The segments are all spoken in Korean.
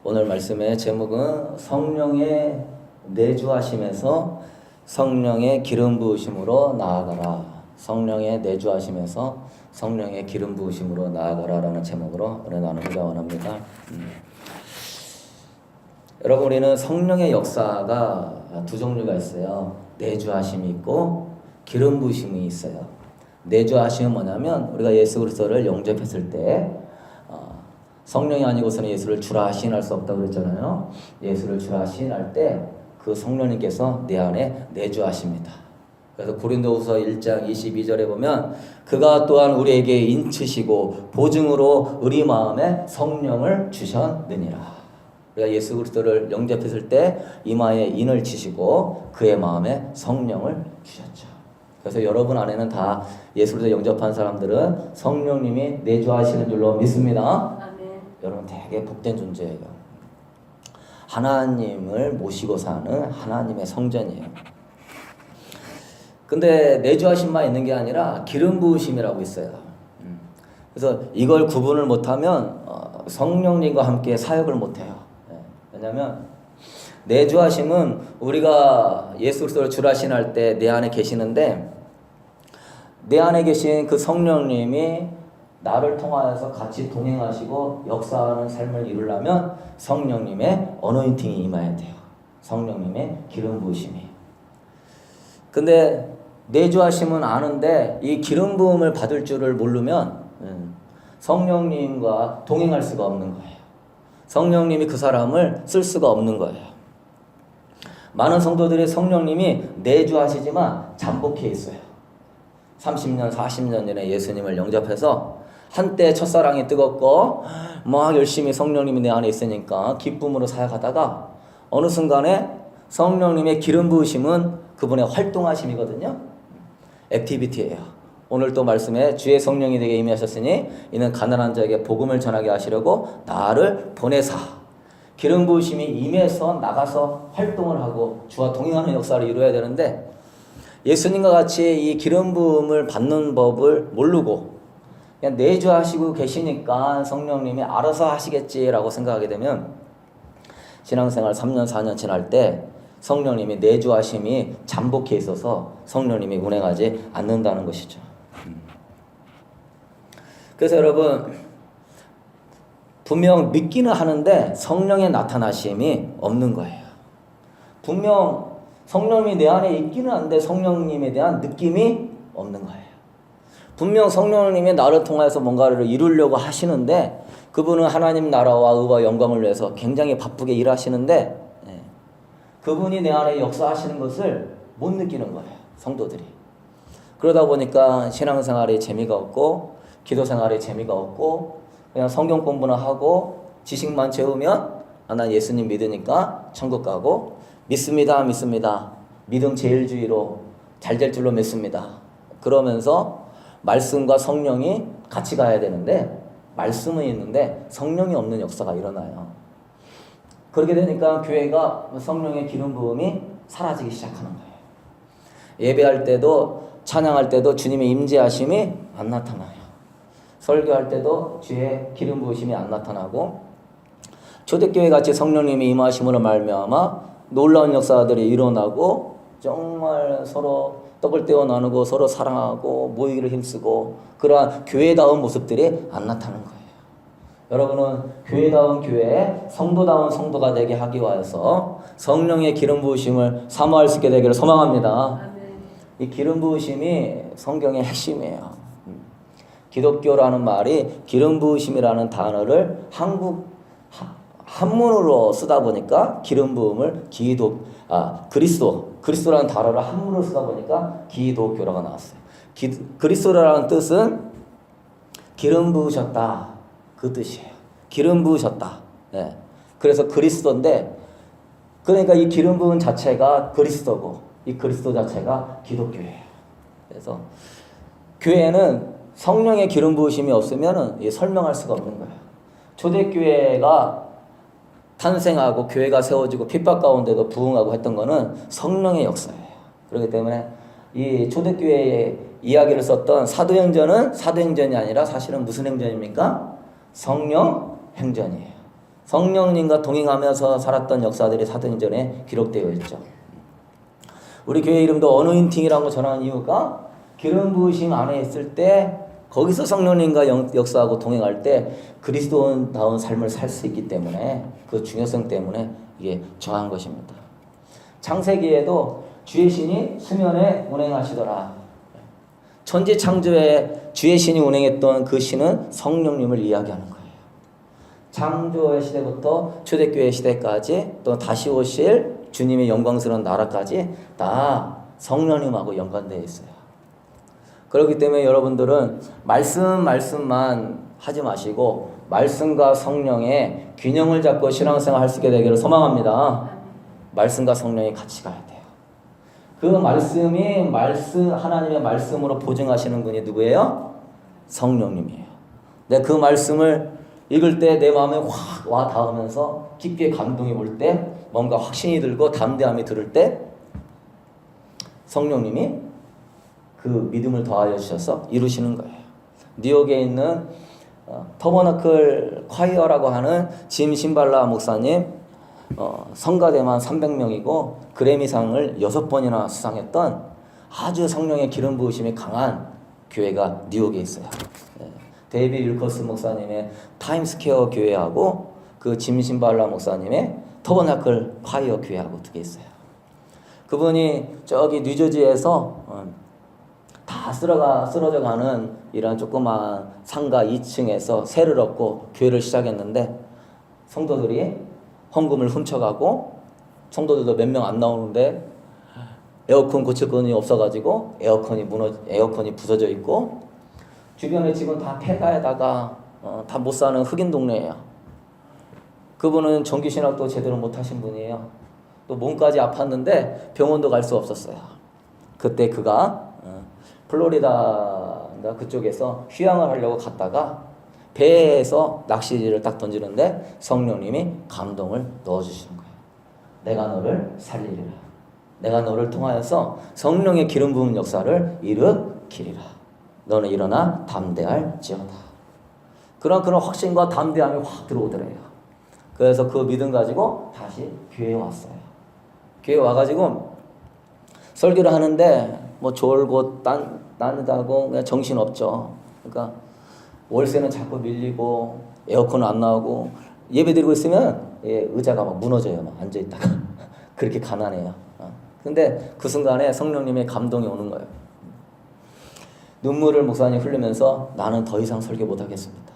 오늘 말씀의 제목은 성령의 내주하심에서 성령의 기름 부으심으로 나아가라. 성령의 내주하심에서 성령의 기름 부으심으로 나아가라 라는 제목으로 오늘 나누고자 원합니다. 여러분, 우리는 성령의 역사가 두 종류가 있어요. 내주하심이 있고 기름 부으심이 있어요. 내주하심은 뭐냐면 우리가 예수 그리스도를 영접했을 때 성령이 아니고서는 예수를 주라 시인할 수 없다고 그랬잖아요. 예수를 주라 시인할 때 그 성령님께서 내 안에 내주하십니다. 그래서 고린도후서 1장 22절에 보면 그가 또한 우리에게 인치시고 보증으로 우리 마음에 성령을 주셨느니라. 우리가 예수 그리스도를 영접했을 때 이마에 인을 치시고 그의 마음에 성령을 주셨죠. 그래서 여러분 안에는 다 예수 그리스도 영접한 사람들은 성령님이 내주하시는 줄로 믿습니다. 여러분 되게 복된 존재예요. 하나님을 모시고 사는 하나님의 성전이에요. 근데 내주하심만 있는 게 아니라 기름 부으심이라고 있어요. 그래서 이걸 구분을 못하면 성령님과 함께 사역을 못해요. 왜냐하면 내주하심은 우리가 예수 그리스도를 주라 시인할 때 내 안에 계시는데 내 안에 계신 그 성령님이 나를 통하여서 같이 동행하시고 역사하는 삶을 이루려면 성령님의 어노인팅이 임해야 돼요. 성령님의 기름 부으심이. 근데 내주하심은 아는데 이 기름 부음을 받을 줄을 모르면 성령님과 동행할 수가 없는 거예요. 성령님이 그 사람을 쓸 수가 없는 거예요. 많은 성도들이 성령님이 내주하시지만 잠복해 있어요. 30년, 40년 전에 예수님을 영접해서 한때 첫사랑이 뜨겁고 막 열심히 성령님이 내 안에 있으니까 기쁨으로 사역하다가 어느 순간에 성령님의 기름 부으심은 그분의 활동하심이거든요. 액티비티예요. 오늘 또 말씀에 주의 성령이 내게 임하셨으니 이는 가난한 자에게 복음을 전하게 하시려고 나를 보내사. 기름 부으심이 임해서 나가서 활동을 하고 주와 동행하는 역사를 이루어야 되는데 예수님과 같이 이 기름 부음을 받는 법을 모르고 그냥 내주하시고 계시니까 성령님이 알아서 하시겠지라고 생각하게 되면 신앙생활 3년 4년 지날 때 성령님이 내주하심이 잠복해 있어서 성령님이 운행하지 않는다는 것이죠. 그래서 여러분 분명 믿기는 하는데 성령의 나타나심이 없는 거예요. 분명 성령님이 내 안에 있기는 한데 성령님에 대한 느낌이 없는 거예요. 분명 성령님이 나를 통해서 뭔가를 이루려고 하시는데 그분은 하나님 나라와 의와 영광을 위해서 굉장히 바쁘게 일하시는데 그분이 내 안에 역사하시는 것을 못 느끼는 거예요. 성도들이. 그러다 보니까 신앙생활에 재미가 없고 기도생활에 재미가 없고 그냥 성경 공부나 하고 지식만 채우면 난 예수님 믿으니까 천국 가고 믿습니다. 믿음 제일주의로 잘 될 줄로 믿습니다. 그러면서 말씀과 성령이 같이 가야 되는데 말씀은 있는데 성령이 없는 역사가 일어나요. 그렇게 되니까 교회가 성령의 기름 부음이 사라지기 시작하는 거예요. 예배할 때도 찬양할 때도 주님의 임재하심이 안 나타나요. 설교할 때도 주의 기름 부으심이 안 나타나고 초대교회 같이 성령님이 임하심으로 말미암아 놀라운 역사들이 일어나고 정말 서로 떡을 떼어 나누고 서로 사랑하고 모이기를 힘쓰고 그러한 교회다운 모습들이 안 나타나는 거예요. 여러분은 교회다운 교회, 성도다운 성도가 되게 하기 위해서 성령의 기름 부으심을 사모할 수 있게 되기를 소망합니다. 이 기름 부으심이 성경의 핵심이에요. 기독교라는 말이 기름 부으심이라는 단어를 한문으로 쓰다 보니까 기름 부음을 그리스도라는 단어를 한문으로 쓰다 보니까 기독교라고 나왔어요. 그리스도라는 뜻은 기름 부으셨다 그 뜻이에요. 기름 부으셨다. 네. 그래서 그리스도인데 그러니까 이 기름 부은 자체가 그리스도고 이 그리스도 자체가 기독교예요. 그래서 교회는 성령의 기름 부으심이 없으면 설명할 수가 없는 거예요. 초대교회가 탄생하고 교회가 세워지고 핍박 가운데도 부흥하고 했던 거는 성령의 역사예요. 그렇기 때문에 이 초대교회의 이야기를 썼던 사도행전은 사도행전이 아니라 사실은 무슨 행전입니까? 성령 행전이에요. 성령님과 동행하면서 살았던 역사들이 사도행전에 기록되어 있죠. 우리 교회 이름도 어노인팅이라고 전하는 이유가 기름 부으심 안에 있을 때 거기서 성령님과 역사하고 동행할 때 그리스도다운 삶을 살 수 있기 때문에 그 중요성 때문에 이게 정한 것입니다. 창세기에도 주의 신이 수면에 운행하시더라. 천지 창조에 주의 신이 운행했던 그 신은 성령님을 이야기하는 거예요. 창조의 시대부터 초대교회 시대까지 또 다시 오실 주님의 영광스러운 나라까지 다 성령님하고 연관되어 있어요. 그렇기 때문에 여러분들은 말씀만 하지 마시고 말씀과 성령의 균형을 잡고 신앙생활 할 수 있게 되기를 소망합니다. 말씀과 성령이 같이 가야 돼요. 그 말씀이 하나님의 말씀으로 보증하시는 분이 누구예요? 성령님이에요. 내가 그 말씀을 읽을 때 내 마음에 확 와 닿으면서 깊게 감동이 올 때 뭔가 확신이 들고 담대함이 들을 때 성령님이 그 믿음을 더하여 주셔서 이루시는 거예요. 뉴욕에 있는 터버너클 콰이어라고 하는 짐 신발라 목사님 성가대만 300명이고 그래미상을 6번이나 수상했던 아주 성령의 기름 부으심이 강한 교회가 뉴욕에 있어요. 데이비 윌커스 목사님의 타임스퀘어 교회하고 그 짐 신발라 목사님의 터버너클 콰이어 교회하고 두 개 있어요. 그분이 저기 뉴저지에서 다 쓰러져가는 이런 조그마한 상가 2층에서 세를 얻고 교회를 시작했는데 성도들이 헌금을 훔쳐가고 성도들도 몇 명 안 나오는데 에어컨 고칠 돈이 없어가지고 에어컨이 부서져 있고 주변에 지금 다 폐가에다가 다 못 사는 흑인 동네예요. 그분은 정규신학도 제대로 못 하신 분이에요. 또 몸까지 아팠는데 병원도 갈 수 없었어요. 그때 그가 플로리다 그쪽에서 휴양을 하려고 갔다가 배에서 낚시질을 딱 던지는데 성령님이 감동을 넣어주시는 거예요. 내가 너를 살리리라. 내가 너를 통하여서 성령의 기름 부은 역사를 일으키리라. 너는 일어나 담대할지어다. 그런 확신과 담대함이 확 들어오더래요. 그래서 그 믿음 가지고 다시 교회에 왔어요. 교회에 와가지고 설교를 하는데 뭐 졸고 딴다고 그냥 정신없죠. 그러니까 월세는 자꾸 밀리고 에어컨은 안 나오고 예배 드리고 있으면 의자가 막 무너져요. 막 앉아있다가 그렇게 가난해요. 근데 그 순간에 성령님의 감동이 오는 거예요. 눈물을 목사님 흘리면서 나는 더 이상 설교 못하겠습니다.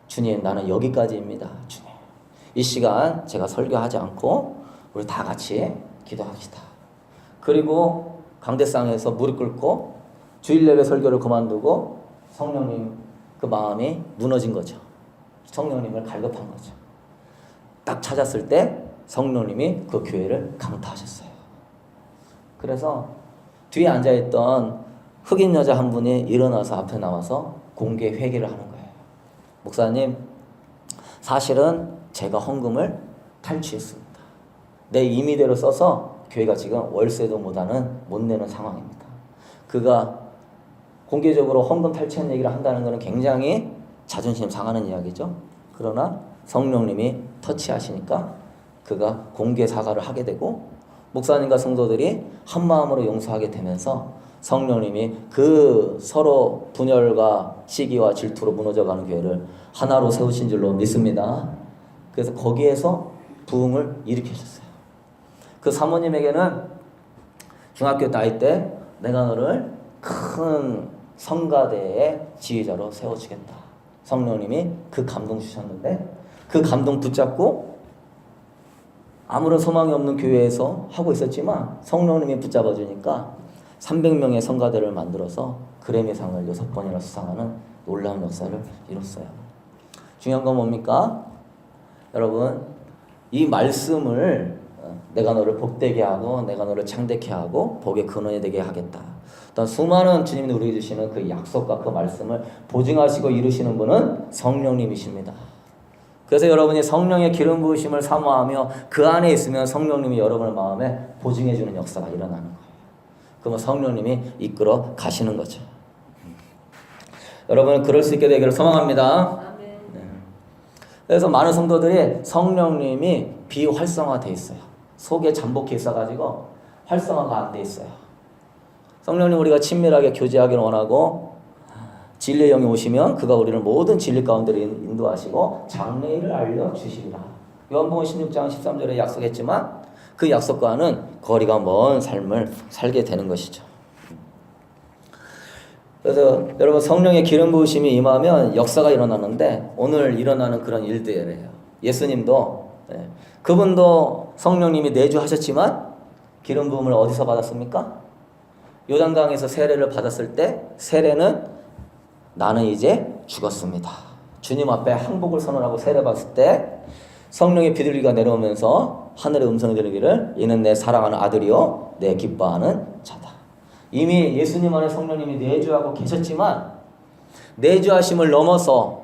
주님, 나는 여기까지입니다. 주님, 이 시간 제가 설교하지 않고 우리 다 같이 기도합시다. 그리고 강대상에서 무릎 꿇고 주일 예배 설교를 그만두고 성령님 그 마음이 무너진 거죠. 성령님을 갈급한 거죠. 딱 찾았을 때 성령님이 그 교회를 강타하셨어요. 그래서 뒤에 앉아있던 흑인 여자 한 분이 일어나서 앞에 나와서 공개 회개를 하는 거예요. 목사님, 사실은 제가 헌금을 탈취했습니다. 내 임의대로 써서 교회가 지금 월세도 못 내는 상황입니다. 그가 공개적으로 헌금 탈취한 얘기를 한다는 것은 굉장히 자존심 상하는 이야기죠. 그러나 성령님이 터치하시니까 그가 공개 사과를 하게 되고 목사님과 성도들이 한 마음으로 용서하게 되면서 성령님이 그 서로 분열과 시기와 질투로 무너져가는 교회를 하나로 세우신 줄로 믿습니다. 그래서 거기에서 부흥을 일으키셨어요. 그 사모님에게는 중학교 나이 때 내가 너를 큰 성가대의 지휘자로 세워주겠다. 성령님이 그 감동 주셨는데 그 감동 붙잡고 아무런 소망이 없는 교회에서 하고 있었지만 성령님이 붙잡아 주니까 300명의 성가대를 만들어서 그래미상을 6번이나 수상하는 놀라운 역사를 이뤘어요. 중요한 건 뭡니까? 여러분, 이 말씀을 내가 너를 복되게 하고 내가 너를 창대케 하고 복의 근원이 되게 하겠다. 어떤 수많은 주님이 우리에게 주시는 그 약속과 그 말씀을 보증하시고 이루시는 분은 성령님이십니다. 그래서 여러분이 성령의 기름 부으심을 사모하며 그 안에 있으면 성령님이 여러분의 마음에 보증해 주는 역사가 일어나는 거예요. 그러면 성령님이 이끌어 가시는 거죠. 여러분은 그럴 수 있게 되기를 소망합니다. 아멘. 네. 그래서 많은 성도들이 성령님이 비활성화돼 있어요. 속에 잠복해 있어가지고 활성화가 안 돼 있어요. 성령님 우리가 친밀하게 교제하기를 원하고 진리의 영이 오시면 그가 우리를 모든 진리 가운데로 인도하시고 장래일을 알려주시리라. 요한복음 16장 13절에 약속했지만 그 약속과는 거리가 먼 삶을 살게 되는 것이죠. 그래서 여러분 성령의 기름 부으심이 임하면 역사가 일어나는데 오늘 일어나는 그런 일들이에요. 예수님도 그분도 성령님이 내주하셨지만 기름 부음을 어디서 받았습니까? 요단강에서 세례를 받았을 때 세례는 나는 이제 죽었습니다. 주님 앞에 항복을 선언하고 세례 받았을 때 성령의 비둘기가 내려오면서 하늘의 음성이 들리기를 이는 내 사랑하는 아들이요 내 기뻐하는 자다. 이미 예수님 안에 성령님이 내주하고 계셨지만 내주하심을 넘어서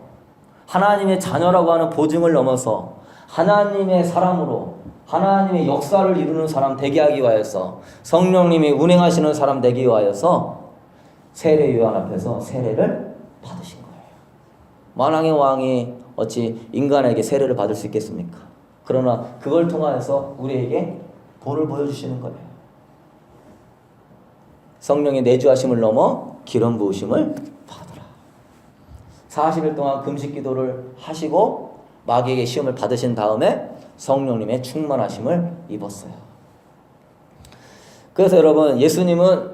하나님의 자녀라고 하는 보증을 넘어서 하나님의 사람으로 하나님의 역사를 이루는 사람 되게 하기 위하여서 성령님이 운행하시는 사람 되기 위하여서 세례 요한 앞에서 세례를 받으신 거예요. 만왕의 왕이 어찌 인간에게 세례를 받을 수 있겠습니까? 그러나 그걸 통하여서 우리에게 본을 보여주시는 거예요. 성령의 내주하심을 넘어 기름 부으심을 받으라. 40일 동안 금식 기도를 하시고 마귀에게 시험을 받으신 다음에 성령님의 충만하심을 입었어요. 그래서 여러분 예수님은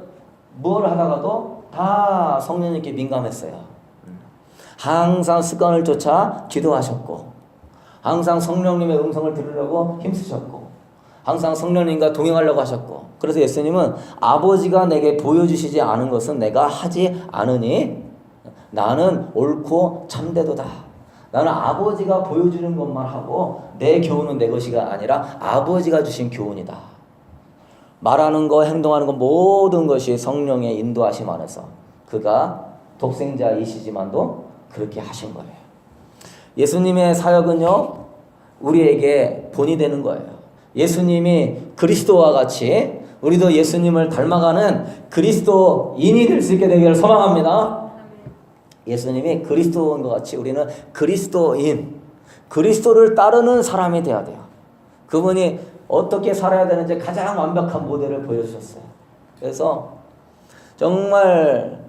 뭘 하다가도 다 성령님께 민감했어요. 항상 습관을 쫓아 기도하셨고 항상 성령님의 음성을 들으려고 힘쓰셨고 항상 성령님과 동행하려고 하셨고 그래서 예수님은 아버지가 내게 보여주시지 않은 것은 내가 하지 않으니 나는 옳고 참되도다. 나는 아버지가 보여주는 것만 하고 내 교훈은 내 것이가 아니라 아버지가 주신 교훈이다. 말하는 거 행동하는 거 모든 것이 성령의 인도하심 안에서 그가 독생자이시지만도 그렇게 하신 거예요. 예수님의 사역은요 우리에게 본이 되는 거예요. 예수님이 그리스도와 같이 우리도 예수님을 닮아가는 그리스도인이 될 수 있게 되기를 소망합니다. 예수님이 그리스도인 것 같이 우리는 그리스도인, 그리스도를 따르는 사람이 되어야 돼요. 그분이 어떻게 살아야 되는지 가장 완벽한 모델을 보여주셨어요. 그래서 정말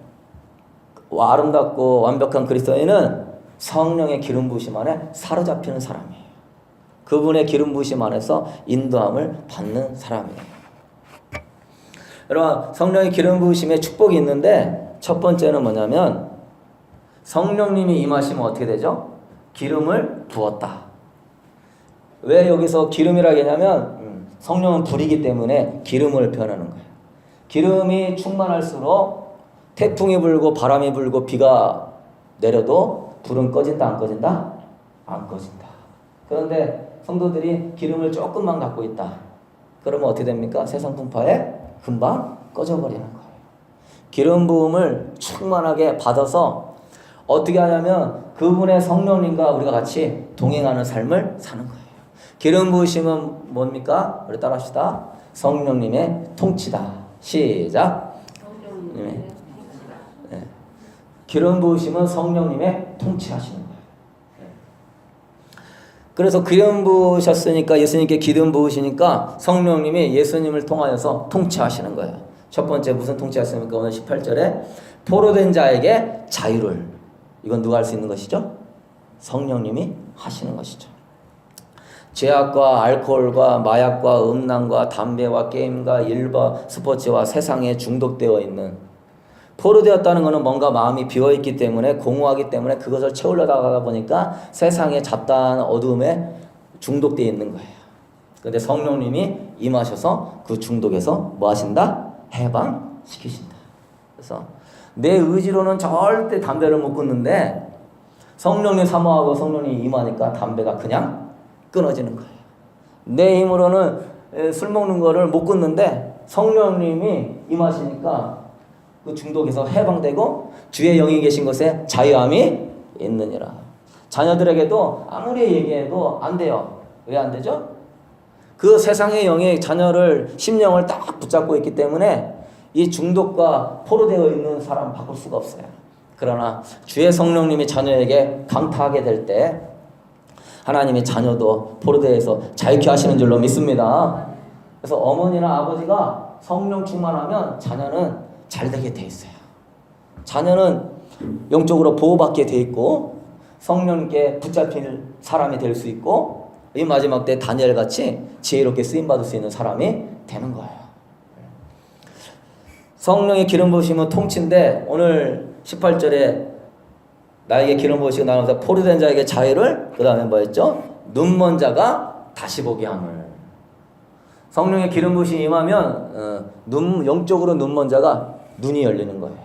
아름답고 완벽한 그리스도인은 성령의 기름 부으심 안에 사로잡히는 사람이에요. 그분의 기름 부으심 안에서 인도함을 받는 사람이에요. 여러분 성령의 기름 부으심에 축복이 있는데 첫 번째는 뭐냐면 성령님이 임하시면 어떻게 되죠? 기름을 부었다. 왜 여기서 기름이라고 하냐면 성령은 불이기 때문에 기름을 표현하는 거예요. 기름이 충만할수록 태풍이 불고 바람이 불고 비가 내려도 불은 꺼진다 안 꺼진다? 안 꺼진다. 그런데 성도들이 기름을 조금만 갖고 있다. 그러면 어떻게 됩니까? 세상 풍파에 금방 꺼져버리는 거예요. 기름 부음을 충만하게 받아서 어떻게 하냐면 그분의 성령님과 우리가 같이 동행하는 삶을 사는 거예요. 기름 부으심은 뭡니까? 우리 따라합시다. 성령님의 통치다. 시작. 성령님의 통치다. 기름 부으심은 성령님의 통치하시는 거예요. 그래서 기름 부으셨으니까 예수님께 기름 부으시니까 성령님이 예수님을 통하여서 통치하시는 거예요. 첫 번째 무슨 통치하십니까? 오늘 18절에 포로된 자에게 자유를. 이건 누가 할 수 있는 것이죠? 성령님이 하시는 것이죠. 죄악과 알코올과 마약과 음란과 담배와 게임과 일과 스포츠와 세상에 중독되어 있는 포로되었다는 것은 뭔가 마음이 비어있기 때문에 공허하기 때문에 그것을 채우려다 가다 보니까 세상의 잡다한 어두움에 중독되어 있는 거예요. 그런데 성령님이 임하셔서 그 중독에서 뭐 하신다? 해방시키신다. 그래서 내 의지로는 절대 담배를 못 끊는데 성령님 사모하고 성령님이 임하니까 담배가 그냥 끊어지는 거예요. 내 힘으로는 술 먹는 거를 못 끊는데 성령님이 임하시니까 그 중독에서 해방되고 주의 영이 계신 곳에 자유함이 있느니라. 자녀들에게도 아무리 얘기해도 안 돼요. 왜 안 되죠? 그 세상의 영이 자녀를 심령을 딱 붙잡고 있기 때문에 이 중독과 포로되어 있는 사람 바꿀 수가 없어요. 그러나 주의 성령님이 자녀에게 강타하게 될 때 하나님의 자녀도 포로되어서 자유케 하시는 줄로 믿습니다. 그래서 어머니나 아버지가 성령 충만하면 자녀는 잘 되게 돼 있어요. 자녀는 영적으로 보호받게 돼 있고 성령께 붙잡힐 사람이 될 수 있고 이 마지막 때 다니엘 같이 지혜롭게 쓰임받을 수 있는 사람이 되는 거예요. 성령의 기름 부으심은 통치인데 오늘 18절에 나에게 기름 부으시고 나면서 포로된 자에게 자유를, 그 다음에 뭐였죠? 눈먼 자가 다시 보게 함을. 성령의 기름 부으심이 임하면 영적으로 눈먼 자가 눈이 열리는 거예요.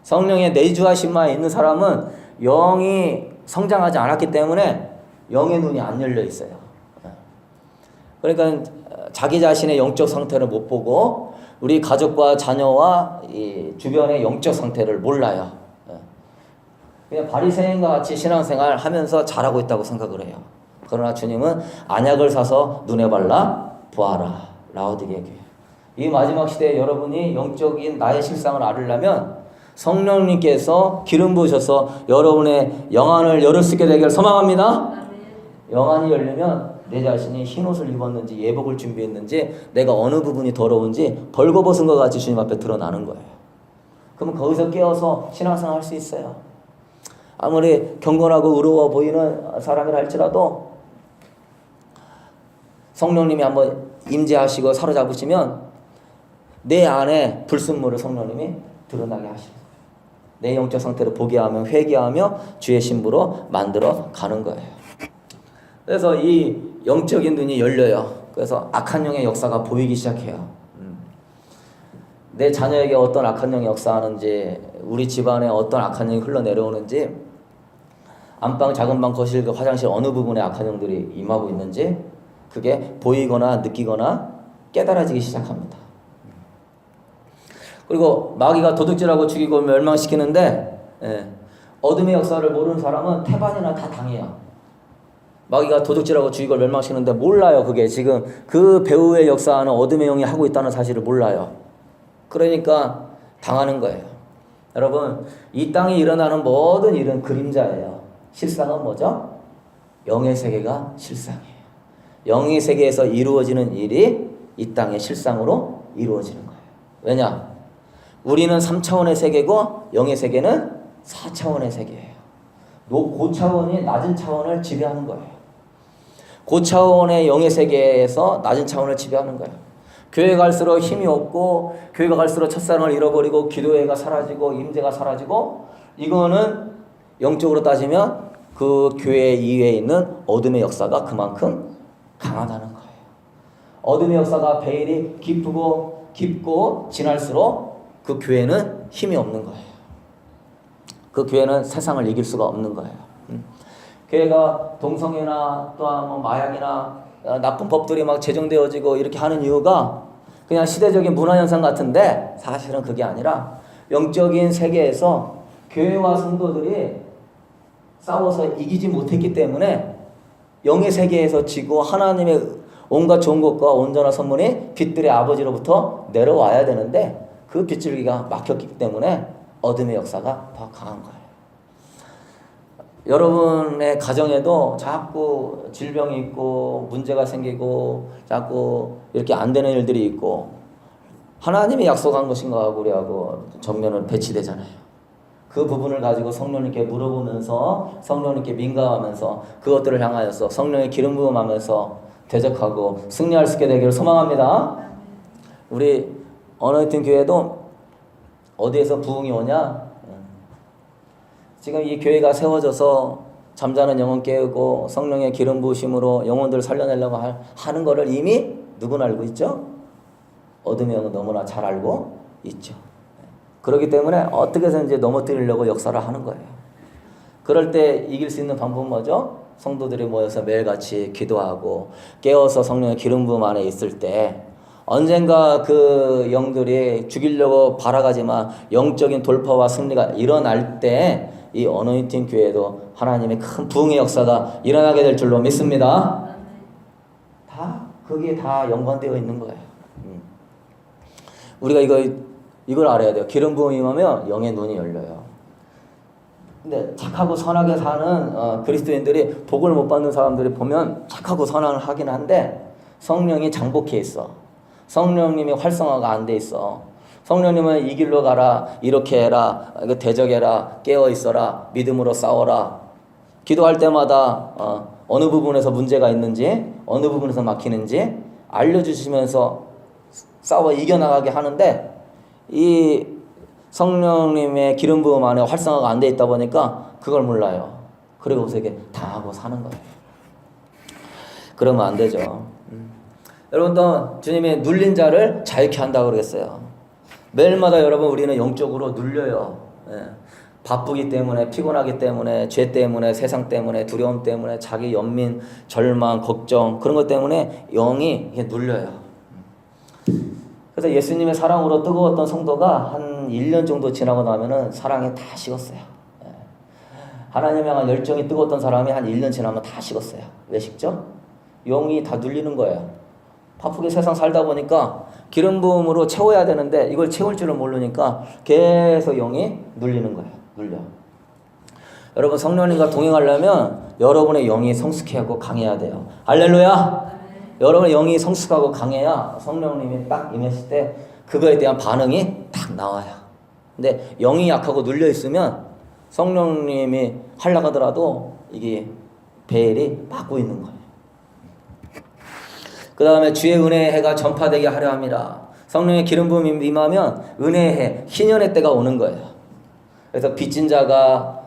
성령의 내주하심만 있는 사람은 영이 성장하지 않았기 때문에 영의 눈이 안 열려 있어요. 그러니까 자기 자신의 영적 상태를 못 보고 우리 가족과 자녀와 이 주변의 영적 상태를 몰라요. 그냥 바리새인과 같이 신앙생활 하면서 잘하고 있다고 생각을 해요. 그러나 주님은 안약을 사서 눈에 발라 보아라. 라오디게아 교회. 이 마지막 시대에 여러분이 영적인 나의 실상을 알으려면 성령님께서 기름 부으셔서 여러분의 영안을 열을 수 있게 되기를 소망합니다. 영안이 열리면 내 자신이 흰옷을 입었는지 예복을 준비했는지 내가 어느 부분이 더러운지 벌거벗은 것 같이 주님 앞에 드러나는 거예요. 그러면 거기서 깨어서 신앙생활 할 수 있어요. 아무리 경건하고 의로워 보이는 사람이라 할지라도 성령님이 한번 임재하시고 사로잡으시면 내 안에 불순물을 성령님이 드러나게 하시는 거예요. 내 영적 상태를 보게 하며 회개하며 주의 신부로 만들어 가는 거예요. 그래서 이 영적인 눈이 열려요. 그래서 악한 영의 역사가 보이기 시작해요. 내 자녀에게 어떤 악한 영이 역사하는지, 우리 집안에 어떤 악한 영이 흘러내려오는지, 안방, 작은 방, 거실, 화장실 어느 부분에 악한 영들이 임하고 있는지 그게 보이거나 느끼거나 깨달아지기 시작합니다. 그리고 마귀가 도둑질하고 죽이고 멸망시키는데 어둠의 역사를 모르는 사람은 태반이나 다 당해요. 마귀가 도둑질하고 죽이고 멸망시키는데 몰라요. 그게 지금 그 배후의 역사하는 어둠의 영이 하고 있다는 사실을 몰라요. 그러니까 당하는 거예요. 여러분, 이 땅에 일어나는 모든 일은 그림자예요. 실상은 뭐죠? 영의 세계가 실상이에요. 영의 세계에서 이루어지는 일이 이 땅의 실상으로 이루어지는 거예요. 왜냐? 우리는 3차원의 세계고 영의 세계는 4차원의 세계예요. 고차원이 낮은 차원을 지배하는 거예요. 고차원의 영의 세계에서 낮은 차원을 지배하는 거예요. 교회 갈수록 힘이 없고 교회가 갈수록 첫사랑을 잃어버리고 기도회가 사라지고 임재가 사라지고, 이거는 영적으로 따지면 그 교회 이외에 있는 어둠의 역사가 그만큼 강하다는 거예요. 어둠의 역사가 베일이 깊고 진할수록 그 교회는 힘이 없는 거예요. 그 교회는 세상을 이길 수가 없는 거예요. 교회가 동성애나 또한 뭐 마약이나 나쁜 법들이 막 제정되어지고 이렇게 하는 이유가 그냥 시대적인 문화현상 같은데 사실은 그게 아니라 영적인 세계에서 교회와 성도들이 싸워서 이기지 못했기 때문에 영의 세계에서 지고 하나님의 온갖 좋은 것과 온전한 선물이 빛들의 아버지로부터 내려와야 되는데 그 빗줄기가 막혔기 때문에 어둠의 역사가 더 강한 거예요. 여러분의 가정에도 자꾸 질병이 있고 문제가 생기고 자꾸 이렇게 안 되는 일들이 있고 하나님이 약속한 것인가 하고 우리하고 정면을 배치되잖아요. 그 부분을 가지고 성령님께 물어보면서 성령님께 민감하면서 그것들을 향하여서 성령의 기름 부음하면서 대적하고 승리할 수 있게 되기를 소망합니다. 우리 어너인팅 교회도 어디에서 부흥이 오냐? 지금 이 교회가 세워져서 잠자는 영혼 깨우고 성령의 기름 부으심으로 영혼들을 살려내려고 하는 것을 이미 누구나 알고 있죠? 어둠의 영은 너무나 잘 알고 있죠. 그렇기 때문에 어떻게 해서든지 넘어뜨리려고 역사를 하는 거예요. 그럴 때 이길 수 있는 방법은 뭐죠? 성도들이 모여서 매일같이 기도하고 깨어서 성령의 기름 부음 안에 있을 때 언젠가 그 영들이 죽이려고 바라가지만 영적인 돌파와 승리가 일어날 때 이 어노인팅 교회도 하나님의 큰 부흥의 역사가 일어나게 될 줄로 믿습니다. 다 거기에 다 연관되어 있는 거예요. 우리가 이걸 알아야 돼요. 기름 부음이 임하면 영의 눈이 열려요. 근데 착하고 선하게 사는 그리스도인들이 복을 못 받는 사람들이 보면 착하고 선을 하긴 한데 성령이 장복해 있어. 성령님이 활성화가 안 돼 있어. 성령님은 이 길로 가라, 이렇게 해라, 대적해라, 깨어 있어라, 믿음으로 싸워라. 기도할 때마다 어느 부분에서 문제가 있는지, 어느 부분에서 막히는지 알려주시면서 싸워 이겨나가게 하는데, 이 성령님의 기름 부음 안에 활성화가 안 돼 있다 보니까 그걸 몰라요. 그리고서 이게 당하고 사는 거예요. 그러면 안 되죠. 여러분도 주님이 눌린 자를 자유케 한다고 그러겠어요. 매일마다 여러분 우리는 영적으로 눌려요. 예. 바쁘기 때문에, 피곤하기 때문에, 죄 때문에, 세상 때문에, 두려움 때문에, 자기 연민, 절망, 걱정, 그런 것 때문에 영이 이게 눌려요. 그래서 예수님의 사랑으로 뜨거웠던 성도가 한 1년 정도 지나고 나면은 사랑이 다 식었어요. 예. 하나님에 향한 열정이 뜨거웠던 사람이 한 1년 지나면 다 식었어요. 왜 식죠? 영이 다 눌리는 거예요. 바쁘게 세상 살다 보니까 기름 부음으로 채워야 되는데 이걸 채울 줄을 모르니까 계속 영이 눌리는 거예요. 눌려. 여러분 성령님과 동행하려면 여러분의 영이 성숙하고 강해야 돼요. 할렐루야. 여러분의 영이 성숙하고 강해야 성령님이 딱 임했을 때 그거에 대한 반응이 딱 나와요. 근데 영이 약하고 눌려 있으면 성령님이 하려고 하더라도 이게 베일이 막고 있는 거예요. 그 다음에 주의 은혜의 해가 전파되게 하려 함이라. 성령의 기름 부음이 임하면 은혜의 해, 희년의 때가 오는 거예요. 그래서 빚진 자가,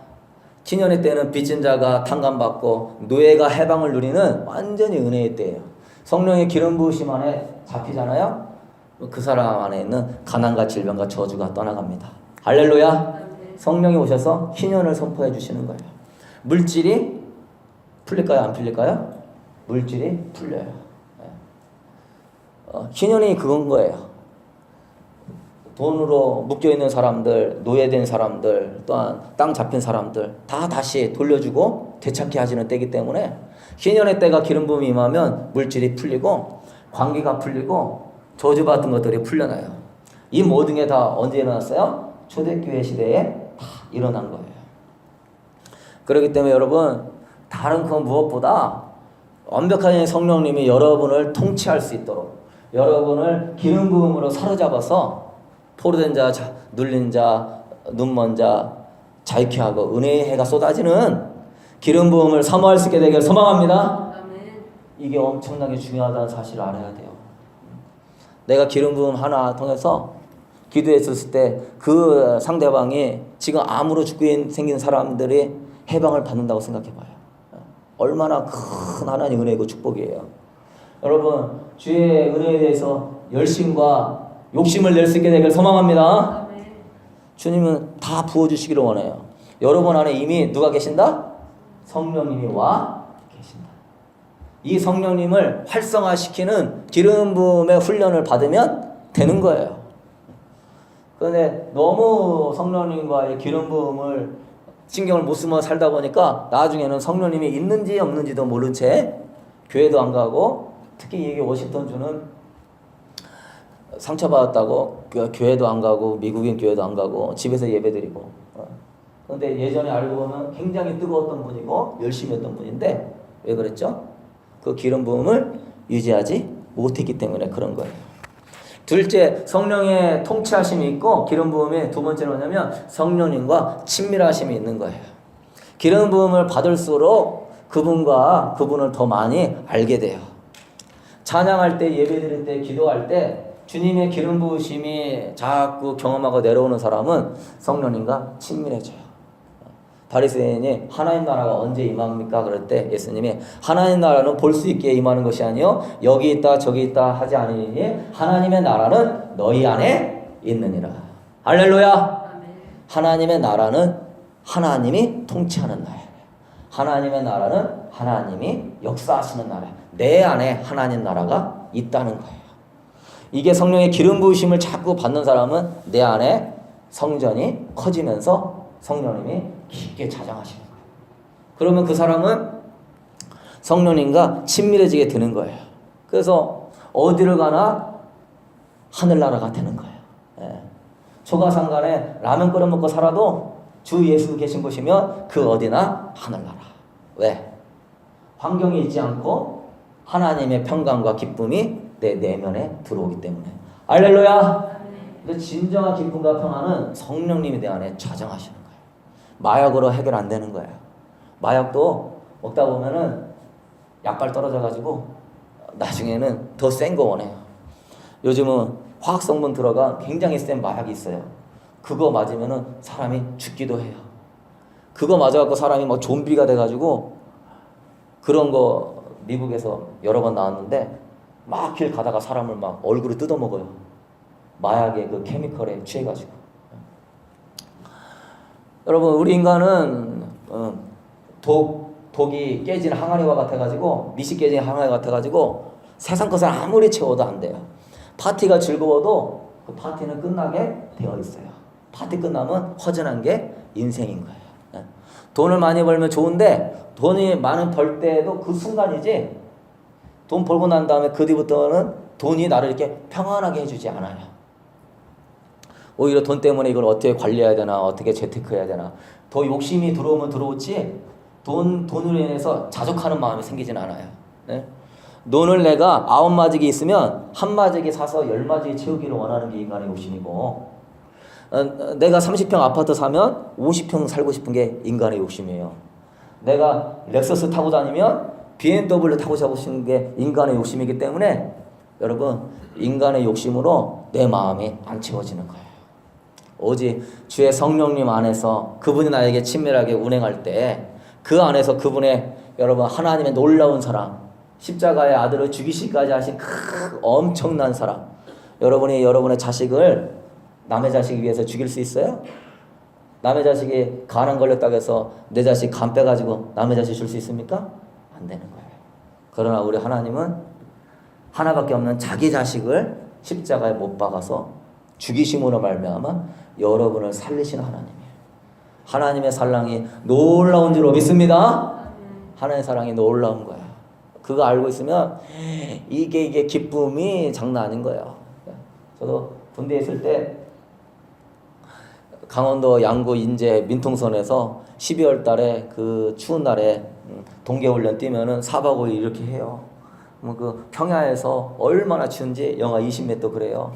희년의 때는 빚진 자가 탕감받고 노예가 해방을 누리는 완전히 은혜의 때예요. 성령의 기름 부으심 안에 잡히잖아요. 그 사람 안에 있는 가난과 질병과 저주가 떠나갑니다. 할렐루야. 성령이 오셔서 희년을 선포해 주시는 거예요. 물질이 풀릴까요? 안 풀릴까요? 물질이 풀려요. 희년이 그건 거예요. 돈으로 묶여있는 사람들, 노예된 사람들, 또한 땅 잡힌 사람들 다 다시 돌려주고 되찾게 하시는 때이기 때문에 희년의 때가 기름 부음이 임하면 물질이 풀리고 관계가 풀리고 저주받은 것들이 풀려나요. 이 모든 게 다 언제 일어났어요? 초대교회 시대에 다 일어난 거예요. 그렇기 때문에 여러분 다른 그 무엇보다 완벽한 성령님이 여러분을 통치할 수 있도록 여러분을 기름 부음으로 사로잡아서 포로된 자, 눌린 자, 눈먼 자 자유케 하고 은혜의 해가 쏟아지는 기름 부음을 사모할 수 있게 되길 소망합니다. 이게 엄청나게 중요하다는 사실을 알아야 돼요. 내가 기름 부음 하나 통해서 기도했을 때 그 상대방이 지금 암으로 죽게 생긴 사람들이 해방을 받는다고 생각해 봐요. 얼마나 큰 하나님의 은혜고 축복이에요. 여러분 주의 은혜에 대해서 열심과 욕심을 낼 수 있게 되길 소망합니다. 주님은 다 부어주시기를 원해요. 여러분 안에 이미 누가 계신다? 성령님이 와 계신다. 이 성령님을 활성화시키는 기름 부음의 훈련을 받으면 되는 거예요. 그런데 너무 성령님과의 기름 부음을 신경을 못 쓰며 살다 보니까 나중에는 성령님이 있는지 없는지도 모른 채 교회도 안 가고, 특히 이게 워싱턴주는 상처받았다고 교회도 안 가고 미국인 교회도 안 가고 집에서 예배드리고. 그런데 예전에 알고 보면 굉장히 뜨거웠던 분이고 열심히 했던 분인데 왜 그랬죠? 그 기름 부음을 유지하지 못했기 때문에 그런 거예요. 둘째, 성령의 통치하심이 있고 기름 부음의 두 번째는 뭐냐면 성령님과 친밀하심이 있는 거예요. 기름 부음을 받을수록 그분을 더 많이 알게 돼요. 찬양할 때, 예배드릴 때, 기도할 때 주님의 기름 부으심이 자꾸 경험하고 내려오는 사람은 성령님과 친밀해져요. 바리새인이 하나님 나라가 언제 임합니까? 그럴 때 예수님이 하나님 나라는 볼 수 있게 임하는 것이 아니요 여기 있다 저기 있다 하지 않으니 하나님의 나라는 너희 안에 있느니라. 할렐루야. 하나님의 나라는 하나님이 통치하는 나라예요. 하나님의 나라는 하나님이 역사하시는 나라예요. 내 안에 하나님 나라가 있다는 거예요. 이게 성령의 기름 부으심을 자꾸 받는 사람은 내 안에 성전이 커지면서 성령님이 깊게 자장하시는 거예요. 그러면 그 사람은 성령님과 친밀해지게 되는 거예요. 그래서 어디를 가나 하늘나라가 되는 거예요. 예. 초가상간에 라면 끓여 먹고 살아도 주 예수 계신 곳이면 그 어디나 하늘나라. 왜? 환경에 있지 않고 하나님의 평강과 기쁨이 내 내면에 들어오기 때문에. 할렐루야. 근데 진정한 기쁨과 평안은 성령님이 내 안에 좌정하시는 거예요. 마약으로 해결 안 되는 거예요. 마약도 먹다 보면은 약발 떨어져가지고 나중에는 더 센 거 원해요. 요즘은 화학성분 들어간 굉장히 센 마약이 있어요. 그거 맞으면은 사람이 죽기도 해요. 그거 맞아갖고 사람이 막 좀비가 돼가지고 그런 거 미국에서 여러 번 나왔는데 막 길 가다가 사람을 막 얼굴을 뜯어먹어요. 마약의 그 케미컬에 취해가지고. 여러분 우리 인간은 독이 깨진 항아리와 같아가지고 밑이 깨진 항아리 같아가지고 세상 것을 아무리 채워도 안 돼요. 파티가 즐거워도 그 파티는 끝나게 되어 있어요. 파티 끝나면 허전한 게 인생인 거예요. 돈을 많이 벌면 좋은데 돈이 많은 벌 때도 그 순간이지 돈 벌고 난 다음에 그 뒤부터는 돈이 나를 이렇게 평안하게 해주지 않아요. 오히려 돈 때문에 이걸 어떻게 관리해야 되나 어떻게 재테크해야 되나 더 욕심이 들어오면 들어오지 돈으로 인해서 자족하는 마음이 생기진 않아요. 네? 돈을 내가 9마지기 있으면 1마지기 사서 10마지기 채우기를 원하는 게 인간의 욕심이고 내가 30평 아파트 사면 50평 살고 싶은 게 인간의 욕심이에요. 내가 렉서스 타고 다니면 BMW 타고 싶은 게 인간의 욕심이기 때문에 여러분 인간의 욕심으로 내 마음이 안 채워지는 거예요. 오직 주의 성령님 안에서 그분이 나에게 친밀하게 운행할 때 그 안에서 그분의 여러분 하나님의 놀라운 사랑 십자가의 아들을 죽이시기까지 하신 그 엄청난 사랑 여러분이 여러분의 자식을 남의 자식 위해서 죽일 수 있어요? 남의 자식이 간암 걸렸다고 해서 내 자식 간 빼가지고 남의 자식 줄 수 있습니까? 안 되는 거예요. 그러나 우리 하나님은 하나밖에 없는 자기 자식을 십자가에 못 박아서 죽이심으로 말미암아 여러분을 살리시는 하나님이에요. 하나님의 사랑이 놀라운 줄로 믿습니다. 하나님의 사랑이 놀라운 거야. 그거 알고 있으면 이게 기쁨이 장난 아닌 거예요. 저도 군대에 있을 때 강원도 양구 인제 민통선에서 12월 달에 그 추운 날에 동계훈련 뛰면은 4박 5일 이렇게 해요. 그 평야에서 얼마나 추운지 영하 20몇 도 그래요.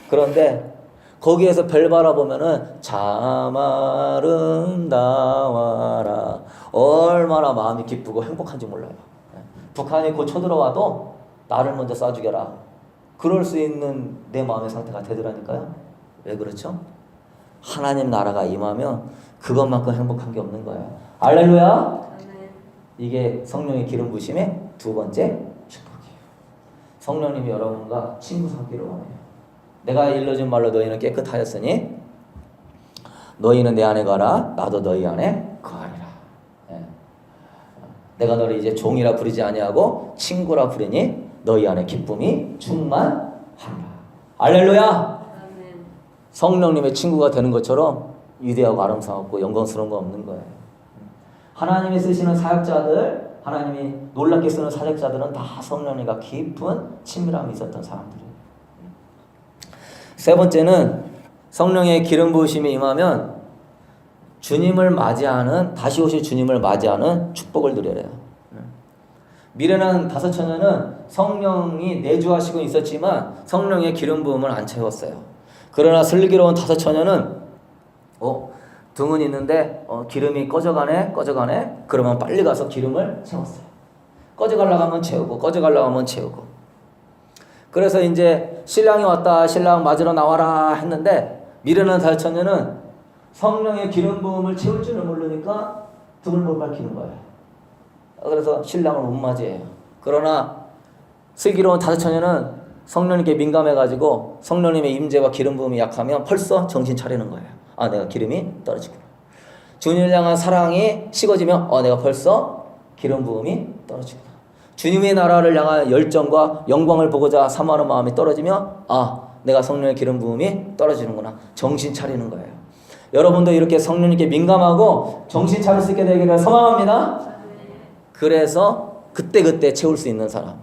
그런데 거기에서 별 바라보면은 참 아름다워라 얼마나 마음이 기쁘고 행복한지 몰라요. 북한이 곧 쳐들어와도 나를 먼저 쏴주게라 그럴 수 있는 내 마음의 상태가 되더라니까요. 왜 그렇죠? 하나님 나라가 임하면 그것만큼 행복한 게 없는 거예요. 할렐루야. 이게 성령의 기름 부심의 두 번째 축복이에요. 성령님이 여러분과 친구 삼기를 원해요. 내가 일러준 말로 너희는 깨끗하였으니 너희는 내 안에 가라 나도 너희 안에 거하리라. 예. 내가 너를 이제 종이라 부르지 아니하고 친구라 부르니 너희 안에 기쁨이 충만하리라. 할렐루야. 성령님의 친구가 되는 것처럼 위대하고 아름답고 영광스러운 거 없는 거예요. 하나님이 쓰시는 사역자들 하나님이 놀랍게 쓰는 사역자들은 다 성령님과 깊은 친밀함이 있었던 사람들이에요. 세 번째는 성령의 기름 부으심이 임하면 주님을 맞이하는 다시 오실 주님을 맞이하는 축복을 누려요. 미래는 다섯 처녀는 성령이 내주하시고 있었지만 성령의 기름 부음을 안 채웠어요. 그러나 슬기로운 다섯 처녀는 등은 있는데 기름이 꺼져가네 그러면 빨리 가서 기름을 채웠어요. 꺼져가려고 하면 채우고 꺼져가려고 하면 채우고. 그래서 이제 신랑이 왔다 신랑 맞으러 나와라 했는데 미련한 다섯 처녀는 성령의 기름 부음을 채울 줄을 모르니까 등을 못 밝히는 거예요. 그래서 신랑을 못 맞이해요. 그러나 슬기로운 다섯 처녀는 성령님께 민감해가지고 성령님의 임재와 기름 부음이 약하면 벌써 정신 차리는 거예요. 아, 내가 기름이 떨어지구나. 주님을 향한 사랑이 식어지면 내가 벌써 기름 부음이 떨어지구나. 주님의 나라를 향한 열정과 영광을 보고자 사모하는 마음이 떨어지면 내가 성령의 기름 부음이 떨어지는구나. 정신 차리는 거예요. 여러분도 이렇게 성령님께 민감하고 정신 차릴 수 있게 되기를 소망합니다. 그래서 그때그때 채울 수 있는 사람.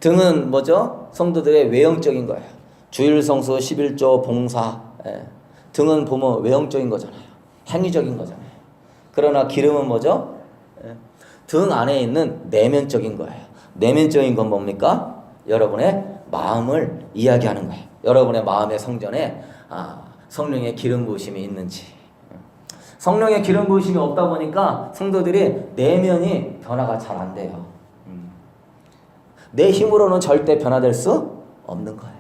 등은 뭐죠? 성도들의 외형적인 거예요. 주일 성수, 11조, 봉사. 등은 보면 외형적인 거잖아요. 행위적인 거잖아요. 그러나 기름은 뭐죠? 등 안에 있는 내면적인 거예요. 내면적인 건 뭡니까? 여러분의 마음을 이야기하는 거예요. 여러분의 마음의 성전에 성령의 기름 부으심이 있는지. 성령의 기름 부으심이 없다 보니까 성도들이 내면이 변화가 잘 안 돼요. 내 힘으로는 절대 변화될 수 없는 거예요.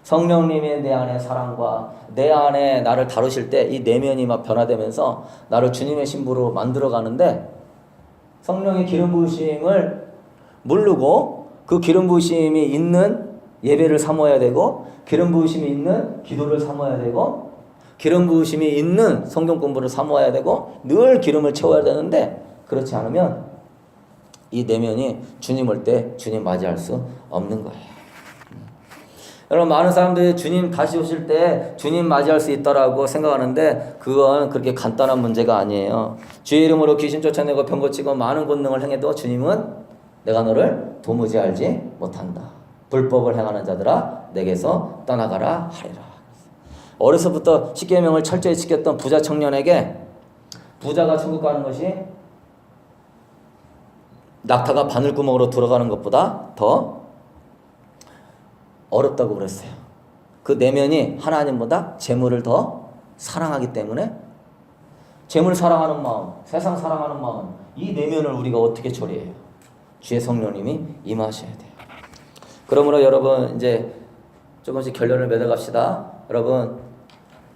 성령님이 내 안에 사랑과 내 안에 나를 다루실 때 이 내면이 막 변화되면서 나를 주님의 신부로 만들어 가는데, 성령의 기름 부으심을 모르고 그 기름 부으심이 있는 예배를 삼아야 되고, 기름 부으심이 있는 기도를 삼아야 되고, 기름 부으심이 있는 성경 공부를 삼아야 되고, 늘 기름을 채워야 되는데, 그렇지 않으면 이 내면이 주님 올 때 주님 맞이할 수 없는 거예요. 여러분, 많은 사람들이 주님 다시 오실 때 주님 맞이할 수 있다라고 생각하는데 그건 그렇게 간단한 문제가 아니에요. 주의 이름으로 귀신 쫓아내고 병 고치고 많은 권능을 행해도 주님은 내가 너를 도무지 알지 못한다. 불법을 행하는 자들아 내게서 떠나가라 하리라. 어려서부터 십계명을 철저히 지켰던 부자 청년에게 부자가 천국 가는 것이 낙타가 바늘구멍으로 들어가는 것보다 더 어렵다고 그랬어요. 그 내면이 하나님보다 재물을 더 사랑하기 때문에, 재물 사랑하는 마음, 세상 사랑하는 마음, 이 내면을 우리가 어떻게 처리해요? 주의 성령님이 임하셔야 돼요. 그러므로 여러분 이제 조금씩 결론을 맺어갑시다. 여러분,